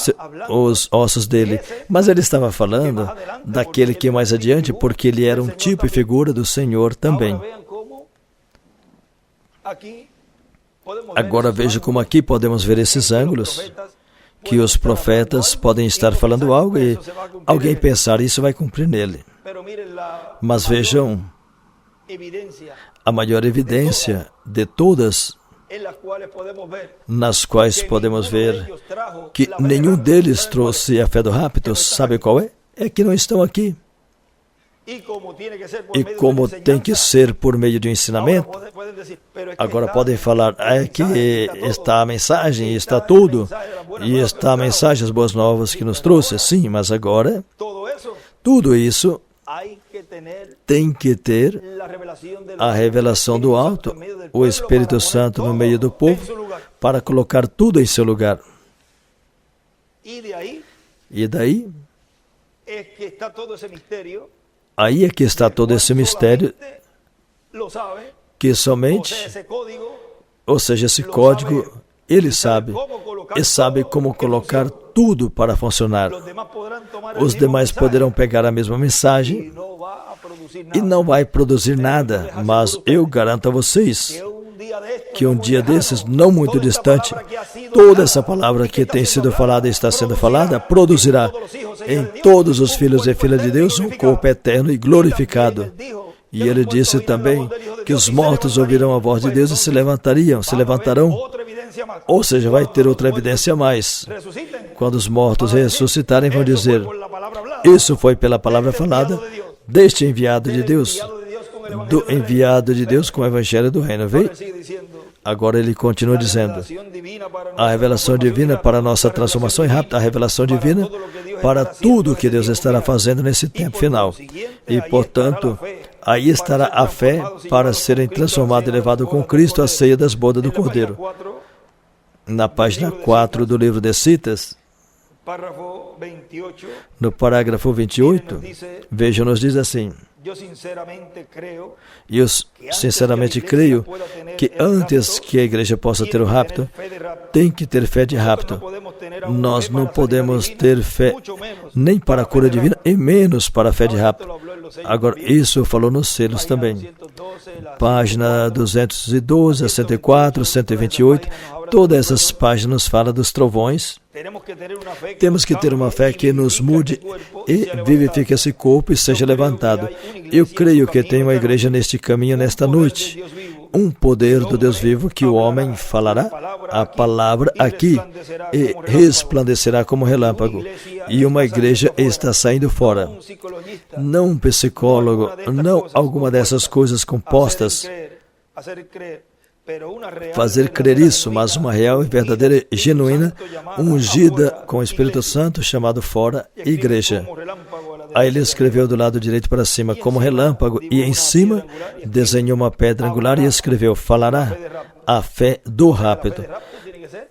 Speaker 1: os ossos dele. Mas ele estava falando daquele que mais adiante, porque ele era um tipo e figura do Senhor também. Agora veja como aqui podemos ver esses ângulos, que os profetas podem estar falando algo e alguém pensar, isso vai cumprir nele. Mas vejam, a maior evidência de todas, nas quais podemos ver que nenhum deles trouxe a fé do rapto, sabe qual é? É que não estão aqui. E como tem que ser por meio de um ensinamento, agora podem falar, é que está a mensagem, está tudo, e está a mensagem, as boas novas que nos trouxe, sim, mas agora, tudo isso tem que ter a revelação do alto, o Espírito Santo no meio do povo, para colocar tudo em seu lugar. E daí, aí é que está todo esse mistério, que somente, ou seja, esse código, ele sabe, e sabe como colocar tudo para funcionar. Os demais poderão pegar a mesma mensagem e não vai produzir nada, mas eu garanto a vocês que um dia desses, não muito distante, toda essa palavra que tem sido falada e está sendo falada, produzirá em todos os filhos e filhas de Deus um corpo eterno e glorificado. E ele disse também que os mortos ouvirão a voz de Deus e se levantarão, ou seja, vai ter outra evidência a mais. Quando os mortos ressuscitarem, vão dizer, isso foi pela palavra falada deste enviado de Deus, do enviado de Deus com o Evangelho do Reino. Vê? Agora ele continua dizendo, a revelação divina para a nossa transformação é rápida, a revelação divina para tudo o que Deus estará fazendo nesse tempo final. E, portanto, aí estará a fé para serem transformados e levados com Cristo à ceia das bodas do Cordeiro. Na página 4 do livro de Citas,
Speaker 2: párrafo 28,
Speaker 1: No parágrafo 28, veja, nos diz assim: eu sinceramente creio que antes que a igreja possa ter o rapto, tem que ter fé de rapto. Nós não podemos ter fé nem para a cura divina e menos para a fé de rapto. Agora, isso falou nos selos também. Página 212, 104, 128, todas essas páginas nos falam dos trovões. Temos que ter uma fé que nos mude e vivifique esse corpo e seja levantado. Eu creio que tem uma igreja neste caminho nesta noite. Um poder do Deus vivo que o homem falará a palavra aqui e resplandecerá como relâmpago. E uma igreja está saindo fora. Não um psicólogo, não alguma dessas coisas compostas. Fazer crer isso, mas uma real e verdadeira, genuína, ungida com o Espírito Santo, chamado fora, igreja. Aí ele escreveu do lado direito para cima, como relâmpago, e em cima desenhou uma pedra angular e escreveu, falará a fé do rapto.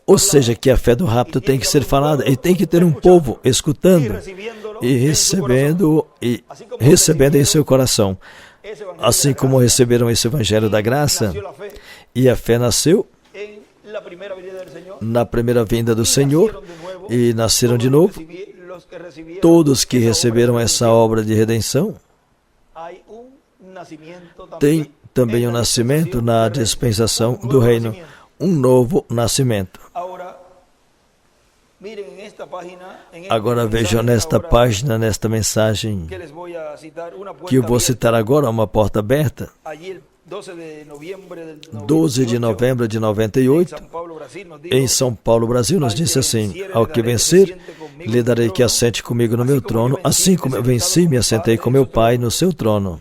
Speaker 1: Ou seja, que a fé do rapto tem que ser falada, e tem que ter um povo escutando e recebendo em seu coração. Assim como receberam esse evangelho da graça, e a fé nasceu na primeira vinda do Senhor e nasceram de novo. Todos que receberam essa obra de redenção, tem também um nascimento na dispensação do reino, um novo nascimento. Agora vejam nesta página, nesta mensagem, que eu vou citar agora, uma porta aberta. 12 de novembro de 98, em São Paulo, Brasil, nos disse assim: ao que vencer, lhe darei que assente comigo no meu trono, assim como eu venci, me assentei com meu Pai no seu trono.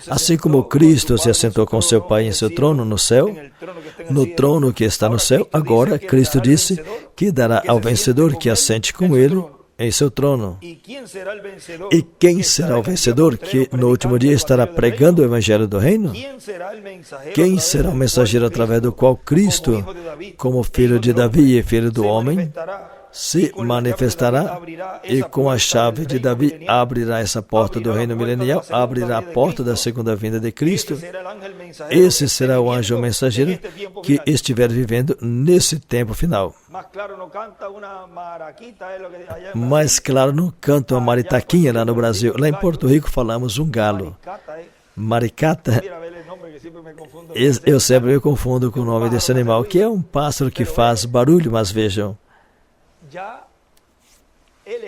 Speaker 1: Assim como Cristo se assentou com seu Pai em seu trono no céu, no trono que está no céu, agora Cristo disse que dará ao vencedor que assente com ele em seu trono. E quem será o vencedor que no último dia estará pregando o evangelho do reino? Quem será o mensageiro através do qual Cristo, como filho de Davi e filho do homem, se manifestará e com a chave de Davi abrirá essa porta do reino milenial, abrirá a porta da segunda vinda de Cristo. Esse será o anjo mensageiro que estiver vivendo nesse tempo final. Mais claro não canta uma maritaquinha lá no Brasil. Lá em Porto Rico falamos um galo. Maricata. Eu sempre me confundo com o nome desse animal, que é um pássaro que faz barulho, mas vejam. Ele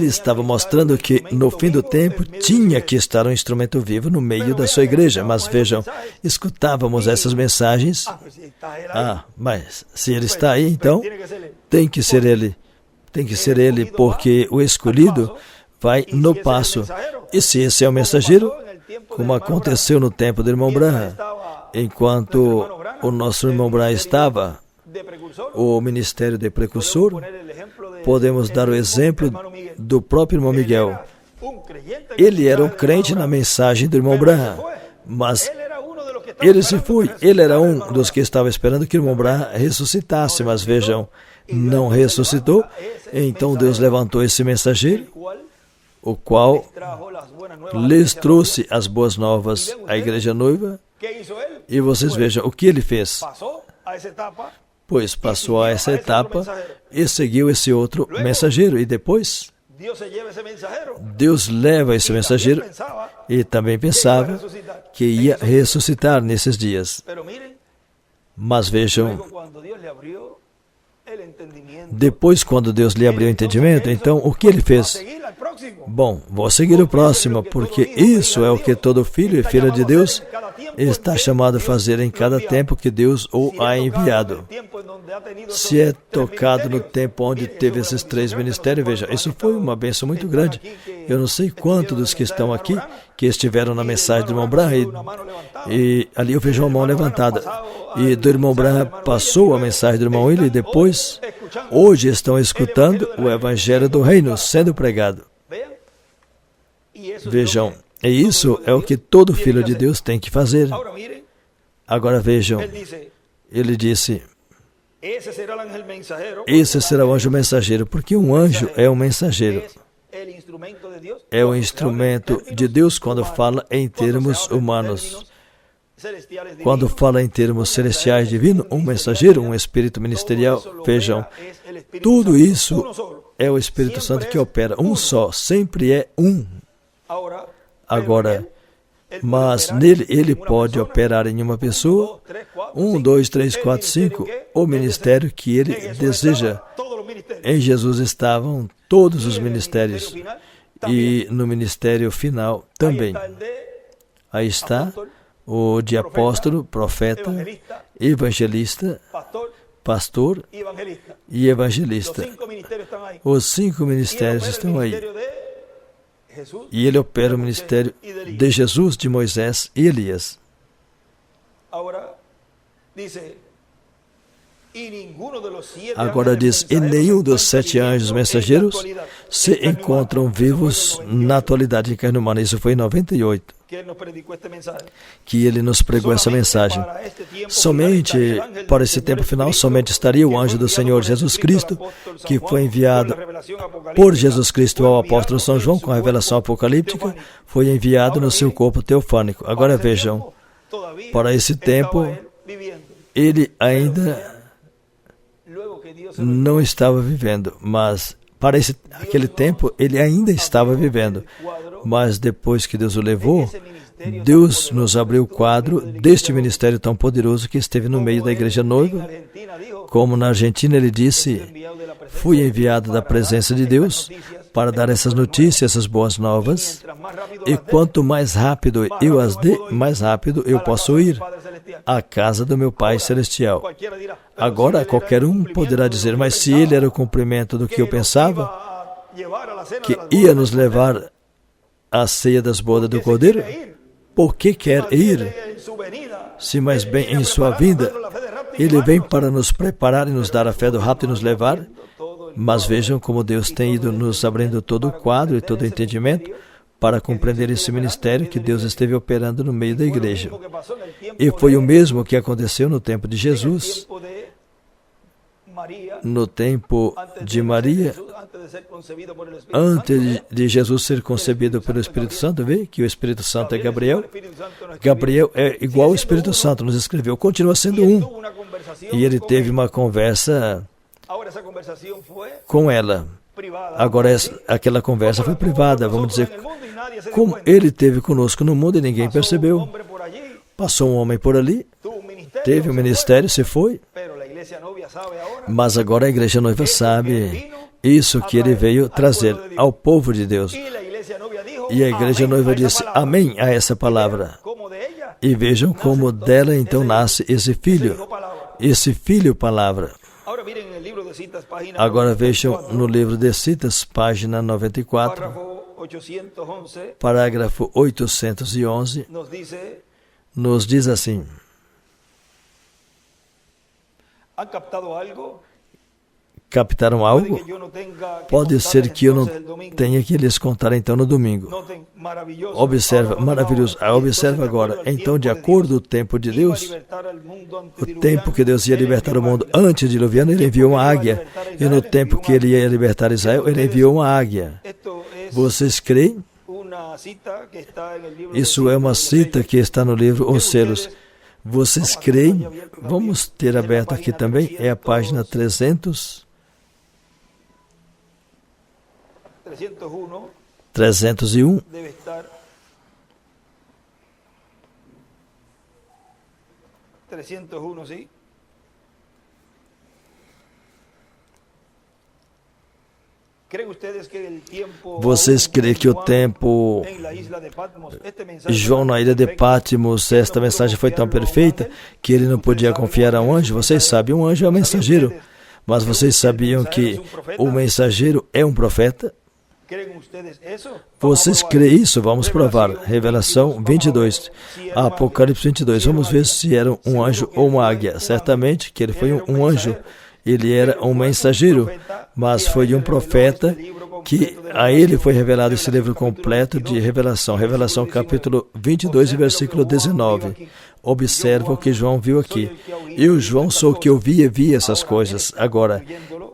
Speaker 1: estava mostrando que no fim do tempo tinha que estar um instrumento vivo no meio da sua igreja. Mas vejam, escutávamos essas mensagens. Mas se ele está aí, então tem que ser ele. Tem que ser ele, porque o escolhido vai no passo. E se esse é o mensageiro, como aconteceu no tempo do irmão Branham, enquanto o nosso irmão Branham estava, o ministério de precursor, podemos dar o exemplo do próprio irmão Miguel. Ele era um crente na mensagem do irmão Branham, mas ele se foi. Ele era um dos que estava esperando que o irmão Branham ressuscitasse, mas vejam, não ressuscitou. Então Deus levantou esse mensageiro, o qual lhes trouxe as boas novas à igreja noiva. E vocês vejam o que ele fez. Pois passou a essa etapa e seguiu esse outro mensageiro. E depois, Deus leva esse mensageiro e também pensava que ia ressuscitar nesses dias. Mas vejam, depois quando Deus lhe abriu o entendimento, então o que ele fez? Bom, vou seguir o próximo, porque isso é o que todo filho e filha de Deus está chamado a fazer em cada tempo que Deus o ha enviado. Se é tocado no tempo onde teve esses 3 ministérios, veja, isso foi uma bênção muito grande. Eu não sei quantos dos que estão aqui, que estiveram na mensagem do irmão Branham, e ali eu vejo uma mão levantada. E do irmão Branham passou a mensagem do irmão William, e depois, hoje estão escutando o evangelho do reino sendo pregado. Vejam, e isso é o que todo filho de Deus tem que fazer. Agora vejam, ele disse, Esse será o anjo mensageiro, porque um anjo é um mensageiro. É o instrumento de Deus quando fala em termos humanos. Quando fala em termos celestiais divinos, um mensageiro, um espírito ministerial, vejam, tudo isso é o Espírito Santo que opera, um só, sempre é um. Agora, mas nele ele pode operar em uma pessoa, 1, 2, 3, 4, 5, o ministério que ele deseja. Em Jesus estavam todos os ministérios e no ministério final também. Aí está o de apóstolo, profeta, evangelista, pastor e evangelista. Os 5 ministérios estão aí. E ele opera o ministério de Jesus, de Moisés e Elias. Agora diz, e nenhum dos 7 anjos mensageiros se encontram vivos na atualidade em carne humana. Isso foi em 98. Que ele nos pregou essa mensagem. Somente para esse tempo final, somente estaria o anjo do Senhor Jesus Cristo, que foi enviado por Jesus Cristo ao apóstolo São João com a revelação apocalíptica, foi enviado no seu corpo teofânico. Agora vejam, para esse tempo, ele ainda não estava vivendo, mas para aquele tempo ele ainda estava vivendo. Mas depois que Deus o levou, Deus nos abriu o quadro deste ministério tão poderoso que esteve no meio da igreja noiva. Como na Argentina ele disse, fui enviado da presença de Deus para dar essas notícias, essas boas novas, e quanto mais rápido eu as dê, mais rápido eu posso ir à casa do meu Pai Celestial. Agora qualquer um poderá dizer, mas se ele era o cumprimento do que eu pensava, que ia nos levar à ceia das bodas do Cordeiro, por que quer ir? Se mais bem em sua vinda, ele vem para nos preparar e nos dar a fé do rapto e nos levar. Mas vejam como Deus tem ido nos abrindo todo o quadro e todo o entendimento para compreender esse ministério que Deus esteve operando no meio da igreja. E foi o mesmo que aconteceu no tempo de Jesus, no tempo de Maria, antes de Jesus ser concebido pelo Espírito Santo. Vê que o Espírito Santo é Gabriel. Gabriel é igual ao Espírito Santo, nos escreveu, continua sendo um. E ele teve uma conversa com ela. Agora aquela conversa foi privada, vamos dizer, como ele teve conosco no mundo e ninguém percebeu. Passou um homem por ali, teve um ministério, se foi, mas agora a igreja noiva sabe isso que ele veio trazer ao povo de Deus. E a igreja noiva disse amém a essa palavra. E vejam como dela então nasce esse filho palavra. Agora vejam no livro de Citas, página 94, parágrafo 811, nos diz assim: captaram algo? Pode ser que eu não tenha que lhes contar então no domingo. Observa, maravilhoso. Observa agora. Então, de acordo com o tempo de Deus, o tempo que Deus ia libertar o mundo antes de Diluviano, ele enviou uma águia. E no tempo que ele ia libertar Israel, ele enviou uma águia. Vocês creem? Isso é uma cita que está no livro Os Selos. Vocês creem? Vamos ter aberto aqui também. É a página 301.
Speaker 2: Debe estar 301, ¿sí?
Speaker 1: Vocês creem que o tempo, João na ilha de Patmos, esta mensagem foi tão perfeita que ele não podia confiar a um anjo? Vocês sabem, um anjo é um mensageiro. Mas vocês sabiam que o mensageiro é um profeta? Vocês creem isso? Vamos provar. Revelação 22, Apocalipse 22. Vamos ver se era um anjo ou uma águia. Certamente que ele foi um anjo. Ele era um mensageiro, mas foi um profeta que a ele foi revelado esse livro completo de revelação. Revelação capítulo 22 e versículo 19. Observa o que João viu aqui. Eu, João, sou o que ouvi e vi essas coisas. Agora,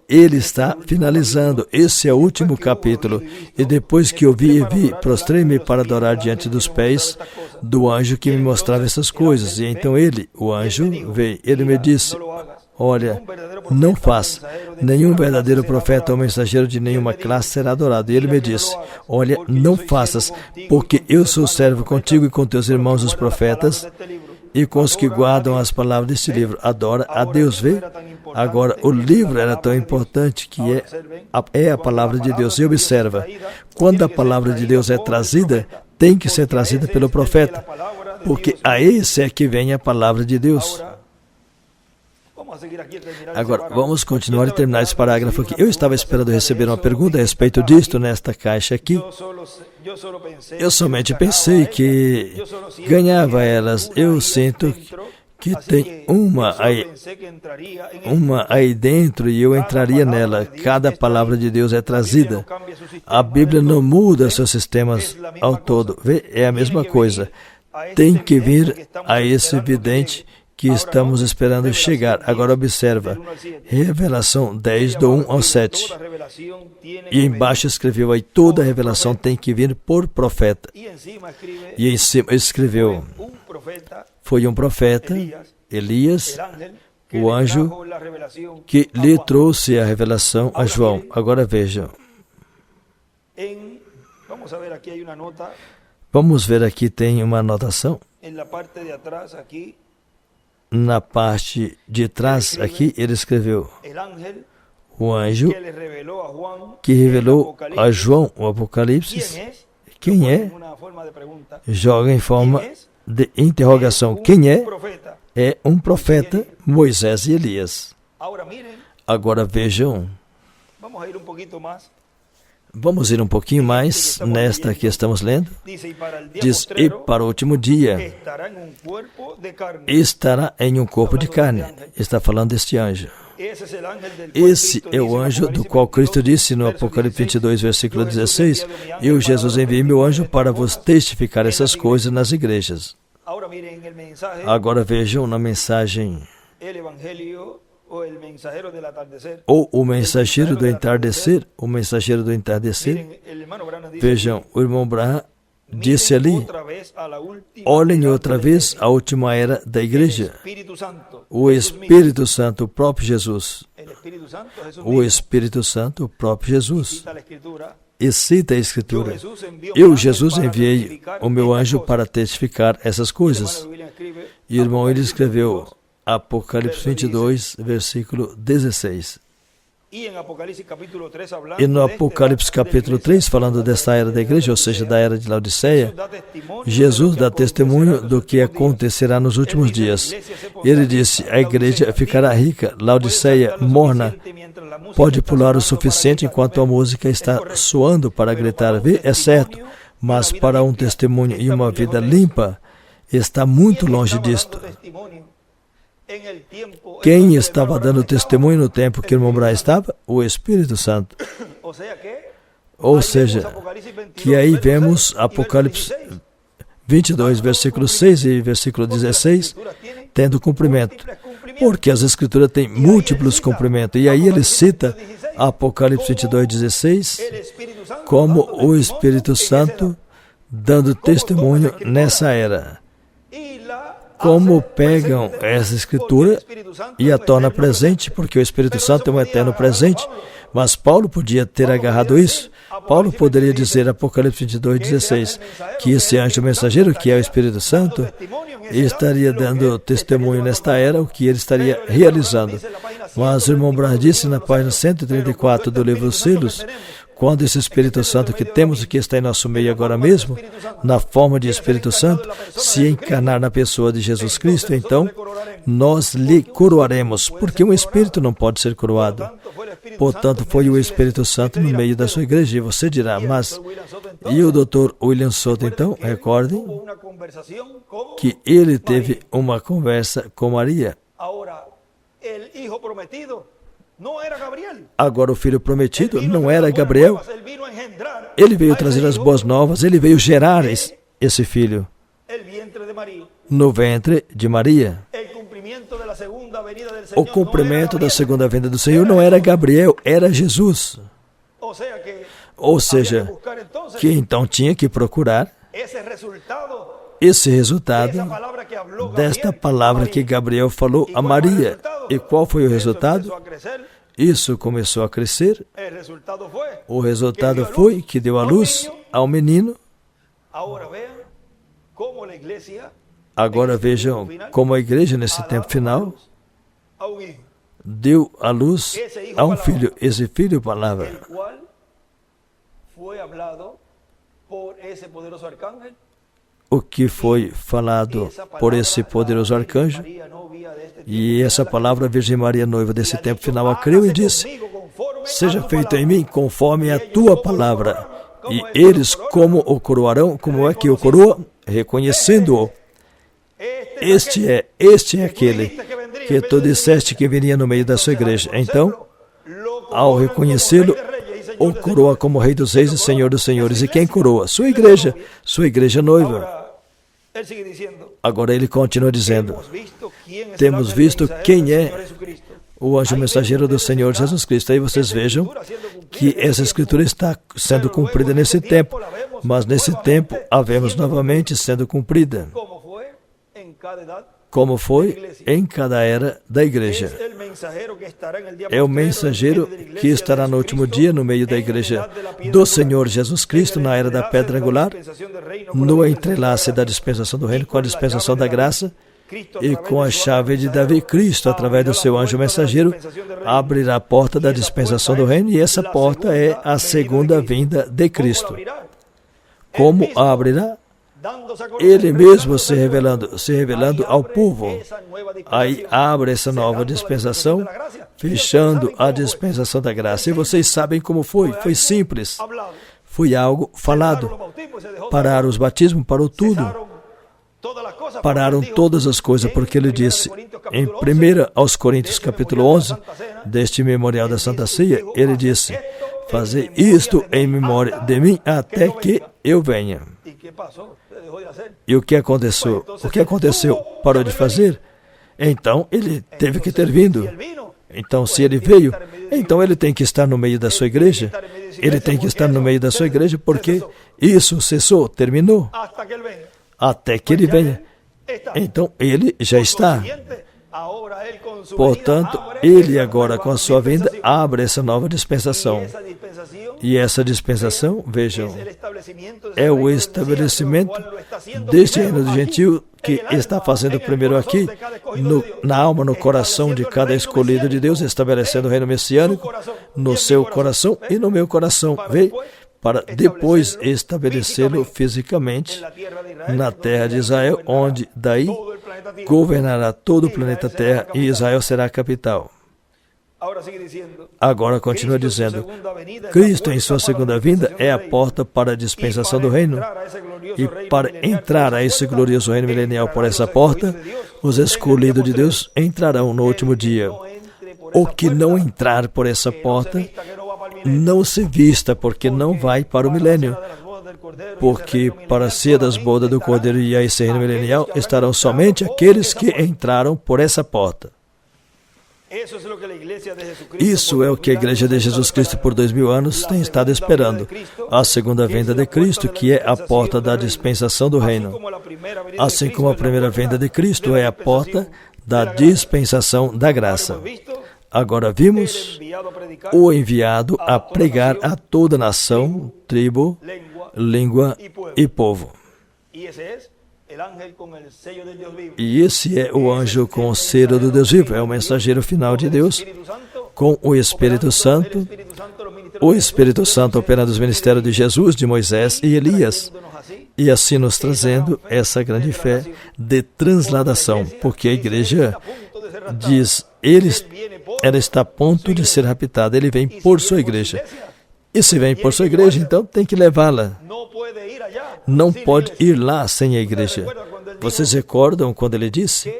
Speaker 1: ele está finalizando. Esse é o último capítulo. E depois que ouvi e vi, prostrei-me para adorar diante dos pés do anjo que me mostrava essas coisas. E então ele, o anjo, veio. Ele me disse, olha, não faça. Nenhum verdadeiro profeta ou mensageiro de nenhuma classe será adorado. E ele me disse, olha, não faças, porque eu sou servo contigo e com teus irmãos os profetas e com os que guardam as palavras deste livro. Adora a Deus, vê? Agora, o livro era tão importante que é a palavra de Deus. E observa, quando a palavra de Deus é trazida, tem que ser trazida pelo profeta, porque a esse é que vem a palavra de Deus. Agora, vamos continuar e terminar esse parágrafo aqui. Eu estava esperando receber uma pergunta a respeito disto nesta caixa aqui. Eu somente pensei que ganhava elas. Eu sinto que tem uma aí dentro e eu entraria nela. Cada palavra de Deus é trazida. A Bíblia não muda seus sistemas ao todo. Vê? É a mesma coisa. Tem que vir a esse vidente que estamos esperando chegar. Agora observa, Revelação 10, do 1 ao 7. E embaixo escreveu aí, toda a revelação tem que vir por profeta. E em cima escreveu, foi um profeta, Elias, o anjo, que lhe trouxe a revelação a João. Agora vejam. Vamos ver aqui, tem uma anotação. Na parte de trás, aqui, ele escreveu, o anjo que revelou a João o Apocalipse. Quem é? Joga em forma de interrogação. Quem é? É um profeta, Moisés e Elias. Agora vejam. Vamos ir um pouquinho mais nesta que estamos lendo. Diz, e para o último dia estará em um corpo de carne. Está falando deste anjo. Esse é o anjo do qual Cristo disse no Apocalipse 22, versículo 16, eu, Jesus, enviei meu anjo para vos testificar essas coisas nas igrejas. Agora vejam na mensagem, ou o mensageiro do entardecer, vejam, o irmão Branham disse ali, olhem outra vez a última era da igreja, o Espírito Santo, o próprio Jesus, o Espírito Santo, o próprio Jesus, e cita a Escritura, eu, Jesus, enviei o meu anjo para testificar essas coisas, e o irmão ele escreveu, Apocalipse 22, versículo 16. E no Apocalipse capítulo 3, falando desta era da igreja, ou seja, da era de Laodiceia, Jesus dá testemunho do que acontecerá nos últimos dias. Ele disse, a igreja ficará rica, Laodiceia morna, pode pular o suficiente enquanto a música está soando para gritar, vê, é certo, mas para um testemunho e uma vida limpa, está muito longe disto. Quem estava dando testemunho no tempo que o irmão Branham estava? O Espírito Santo. Ou seja, que aí vemos Apocalipse 22, versículo 6 e versículo 16, tendo cumprimento. Porque as Escrituras têm múltiplos cumprimentos. E aí ele cita Apocalipse 22, 16, como o Espírito Santo dando testemunho nessa era. Como pegam essa Escritura e a torna presente, porque o Espírito Santo é um eterno presente, mas Paulo podia ter agarrado isso. Paulo poderia dizer, Apocalipse 22, 16, que esse anjo mensageiro, que é o Espírito Santo, estaria dando testemunho nesta era, o que ele estaria realizando. Mas o irmão Branham disse na página 134 do livro Selos, quando esse Espírito Santo que temos, que está em nosso meio agora mesmo, na forma de Espírito Santo, se encarnar na pessoa de Jesus Cristo, então nós lhe coroaremos, porque um Espírito não pode ser coroado. Portanto, foi o Espírito Santo no meio da sua igreja. E você dirá, mas e o Dr. William Soto, então? Recordem que ele teve uma conversa com Maria. Agora, o filho prometido não era Gabriel. Ele veio trazer as boas novas, ele veio gerar esse filho no ventre de Maria. O cumprimento da segunda vinda do Senhor não era Gabriel, era Jesus. Ou seja, que então tinha que procurar esse resultado desta palavra que Gabriel falou a Maria. E qual foi o resultado? Isso começou a crescer. O resultado foi que deu à luz ao menino. Agora vejam como a igreja nesse tempo final deu à luz a um filho. Esse filho, palavra, o que foi falado por esse poderoso arcanjo, e essa palavra, a Virgem Maria, noiva desse tempo final, a creu e disse: seja feito em mim conforme a tua palavra. E eles como o coroarão? Como é que o coroa? Reconhecendo-o. Este é aquele que tu disseste que viria no meio da sua igreja. Então, ao reconhecê-lo, o coroa como Rei dos Reis e Senhor dos Senhores. E quem coroa? Sua igreja noiva. Agora ele continua dizendo: temos visto quem é o anjo mensageiro do Senhor Jesus Cristo. Aí vocês vejam que essa escritura está sendo cumprida nesse tempo, mas nesse tempo a vemos novamente sendo cumprida, como foi em cada era da igreja. É o mensageiro que estará no último dia no meio da igreja do Senhor Jesus Cristo, na era da pedra angular, no entrelace da dispensação do reino com a dispensação da graça, e com a chave de Davi. Cristo, através do seu anjo mensageiro, abrirá a porta da dispensação do reino, e essa porta é a segunda vinda de Cristo. Como a abrirá? Ele mesmo se revelando ao povo. Aí abre essa nova dispensação, fechando a dispensação da graça. E vocês sabem como foi. Foi simples. Foi algo falado. Pararam os batismos, parou tudo. Pararam todas as coisas, porque ele disse em 1 aos Coríntios capítulo 11, deste memorial da Santa Ceia, ele disse: fazer isto em memória de mim até que eu venha. E o que aconteceu? O que aconteceu? Parou de fazer? Então ele teve que ter vindo. Então, se ele veio, então ele tem que estar no meio da sua igreja. Ele tem que estar no meio da sua igreja, porque isso cessou, terminou, até que ele venha. Então ele já está. Portanto, ele agora, com a sua vinda, abre essa nova dispensação. E essa dispensação, vejam, é o estabelecimento deste reino do gentio que está fazendo primeiro aqui, na alma, no coração de cada escolhido de Deus, estabelecendo o reino messiânico no seu coração e no meu coração. Veio para depois estabelecê-lo fisicamente na terra de Israel, onde daí governará todo o planeta Terra e Israel será a capital. Agora continua dizendo: Cristo em sua segunda vinda é a porta para a dispensação do reino, e para entrar a esse glorioso reino milenial por essa porta, os escolhidos de Deus entrarão no último dia. O que não entrar por essa porta, não se vista, porque não vai para o milênio. Porque para a ceia das bodas do Cordeiro e a esse reino milenial estarão somente aqueles que entraram por essa porta. Isso é o que a Igreja de Jesus Cristo por 2000 anos tem estado esperando. A segunda vinda de Cristo, que é a porta da dispensação do reino. Assim como a primeira vinda de Cristo é a porta da dispensação da graça. Agora vimos o enviado a pregar a toda nação, tribo, língua e povo. E esse é o anjo com o selo do Deus vivo, é o mensageiro final de Deus, com o Espírito Santo operando os ministérios de Jesus, de Moisés e Elias, e assim nos trazendo essa grande fé de transladação, porque a igreja diz, ela está a ponto de ser raptada, ele vem por sua igreja. E se vem por sua igreja, então tem que levá-la. Não pode ir lá sem a igreja. Vocês recordam quando ele disse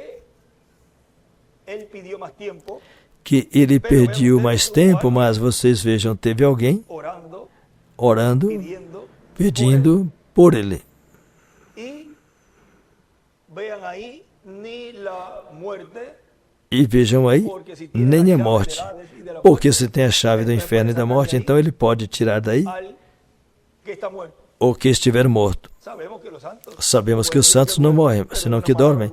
Speaker 1: que ele pediu mais tempo, mas vocês vejam, teve alguém orando, pedindo por ele. E vejam aí, nem a morte, porque se tem a chave do inferno e da morte, então ele pode tirar daí o que estiver morto. Sabemos que os santos não morrem, senão que dormem.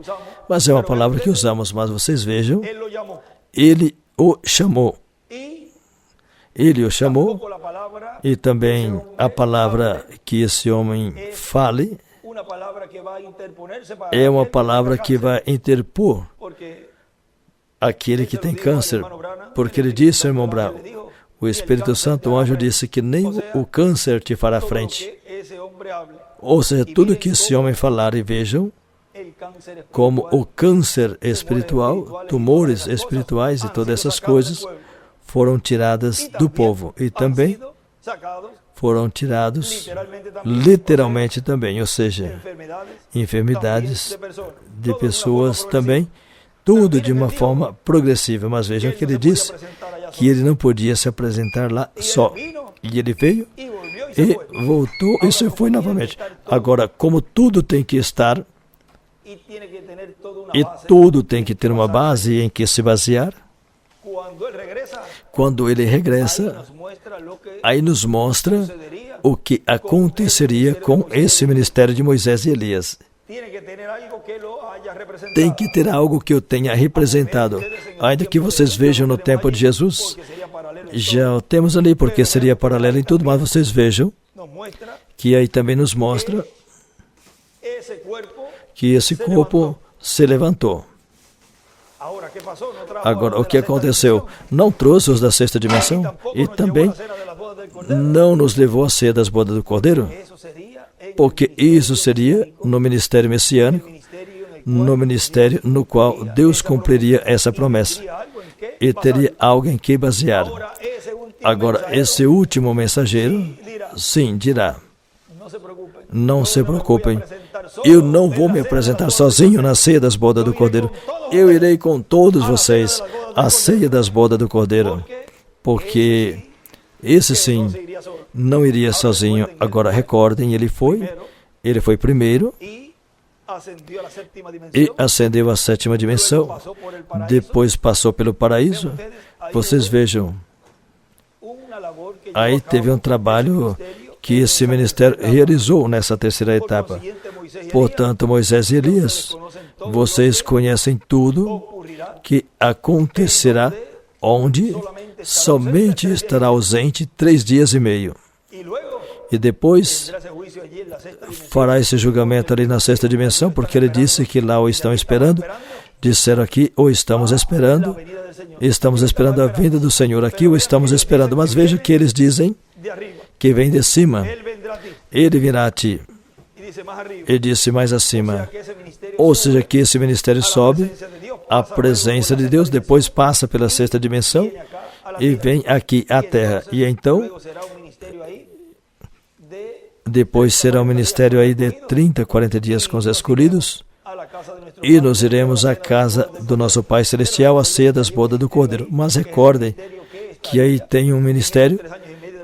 Speaker 1: Mas é uma palavra que usamos, mas vocês vejam, ele o chamou. Ele o chamou, e também a palavra que esse homem fale é uma palavra que vai interpor aquele que tem câncer, porque ele disse ao irmão Brown, o Espírito Santo, o anjo disse que nem o câncer te fará frente. Ou seja, tudo que esse homem falar, e vejam como o câncer espiritual, tumores espirituais e todas essas coisas foram tiradas do povo e também foram tirados literalmente também, ou seja, enfermidades de pessoas também, tudo de uma forma progressiva. Mas vejam que ele disse que ele não podia se apresentar lá só. E ele veio e voltou e se foi novamente. Agora, como tudo tem que estar, e tudo tem que ter uma base em que se basear, quando ele regressa, aí nos mostra o que aconteceria com esse ministério de Moisés e Elias. Tem que ter algo que eu tenha representado. Ainda que vocês vejam no tempo de Jesus, já o temos ali, porque seria paralelo em tudo, mas vocês vejam que aí também nos mostra que esse corpo se levantou. Agora, o que aconteceu? Não trouxe os da sexta dimensão e também não nos levou à ceia das bodas do Cordeiro, porque isso seria no ministério messiânico, no ministério no qual Deus cumpriria essa promessa e teria algo em que basear. Agora, esse último mensageiro, sim, dirá, não se preocupem, eu não vou me apresentar sozinho na ceia das bodas do Cordeiro. Eu irei com todos vocês à ceia das bodas do Cordeiro, porque esse sim não iria sozinho. Agora recordem, ele foi primeiro e ascendeu à sétima dimensão, depois passou pelo paraíso. Vocês vejam, aí teve um trabalho que esse ministério realizou nessa terceira etapa. Portanto, Moisés e Elias, vocês conhecem tudo que acontecerá, onde somente estará ausente 3 dias e meio. E depois fará esse julgamento ali na sexta dimensão, porque ele disse que lá o estão esperando. Disseram aqui, o estamos esperando a vinda do Senhor. Aqui o estamos esperando, mas veja que eles dizem que vem de cima. Ele virá a ti. Ele disse mais acima. Ou seja, que esse ministério sobe à presença de Deus, depois passa pela sexta dimensão e vem aqui à terra. E então, depois será um ministério aí de 30, 40 dias com os escolhidos, e nós iremos à casa do nosso Pai Celestial, à ceia das bodas do Cordeiro. Mas recordem que aí tem um ministério,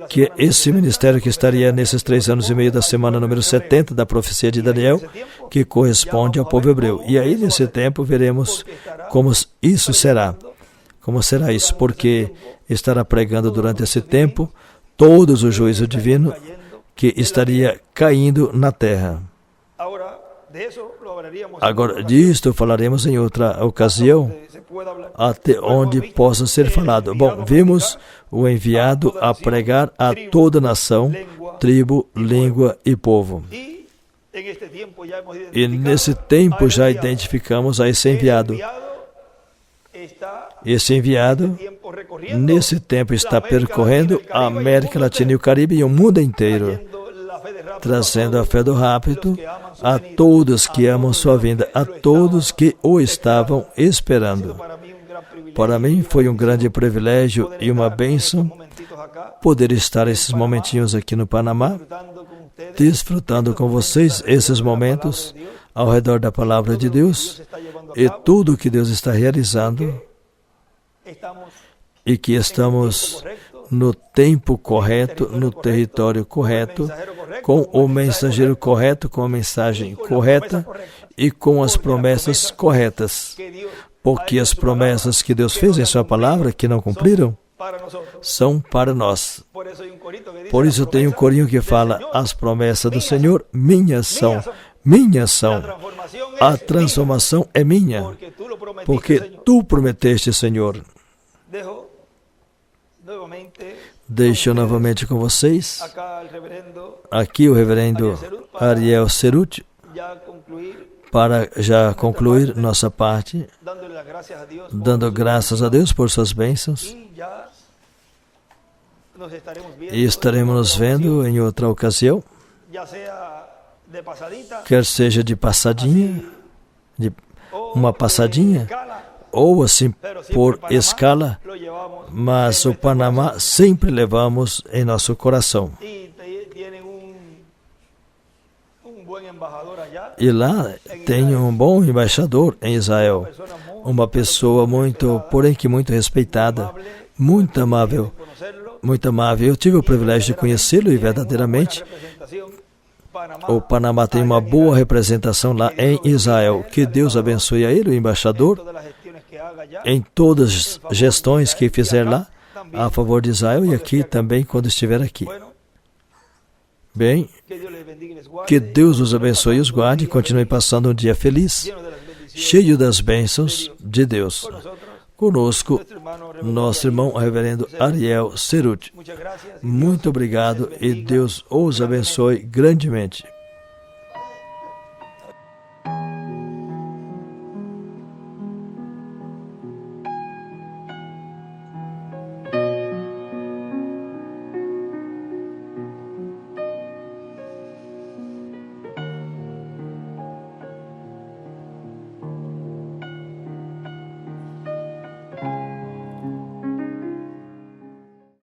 Speaker 1: que é esse ministério que estaria nesses 3 anos e meio da semana número 70 da profecia de Daniel, que corresponde ao povo hebreu. E aí, nesse tempo, veremos como isso será. Como será isso? Porque estará pregando durante esse tempo todos o juízo divino que estaria caindo na terra. Agora, disto falaremos em outra ocasião, até onde possa ser falado. Bom, vimos o enviado a pregar a toda nação, tribo, língua e povo. E nesse tempo já identificamos a esse enviado. Esse enviado, nesse tempo, está percorrendo a América Latina e o Caribe e o mundo inteiro, trazendo a fé do rapto a todos que amam sua vinda, a todos que o estavam esperando. Para mim foi um grande privilégio e uma bênção poder estar esses momentinhos aqui no Panamá, desfrutando com vocês esses momentos ao redor da Palavra de Deus e tudo que Deus está realizando e que estamos no tempo correto, no território correto, com o mensageiro correto, com a mensagem correta e com as promessas corretas. Porque as promessas que Deus fez em sua palavra, que não cumpriram, são para nós. Por isso tem um corinho que fala, as promessas do Senhor, minhas são. A transformação é minha, porque tu prometeste, Senhor. Deixo novamente com vocês, aqui o reverendo Ariel Cerut, para já concluir nossa parte, dando graças a Deus por suas bênçãos. E estaremos nos vendo em outra ocasião, quer seja de passadinha, de uma passadinha, ou assim por escala, mas o Panamá sempre levamos em nosso coração. E lá tem um bom embaixador em Israel, uma pessoa porém muito respeitada, muito amável. Eu tive o privilégio de conhecê-lo e verdadeiramente o Panamá tem uma boa representação lá em Israel. Que Deus abençoe a ele, o embaixador, em todas as gestões que fizer lá, a favor de Israel e aqui também quando estiver aqui. Bem, que Deus os abençoe e os guarde e continue passando um dia feliz, cheio das bênçãos de Deus. Conosco, nosso irmão reverendo Ariel Cerut. Muito obrigado e Deus os abençoe grandemente.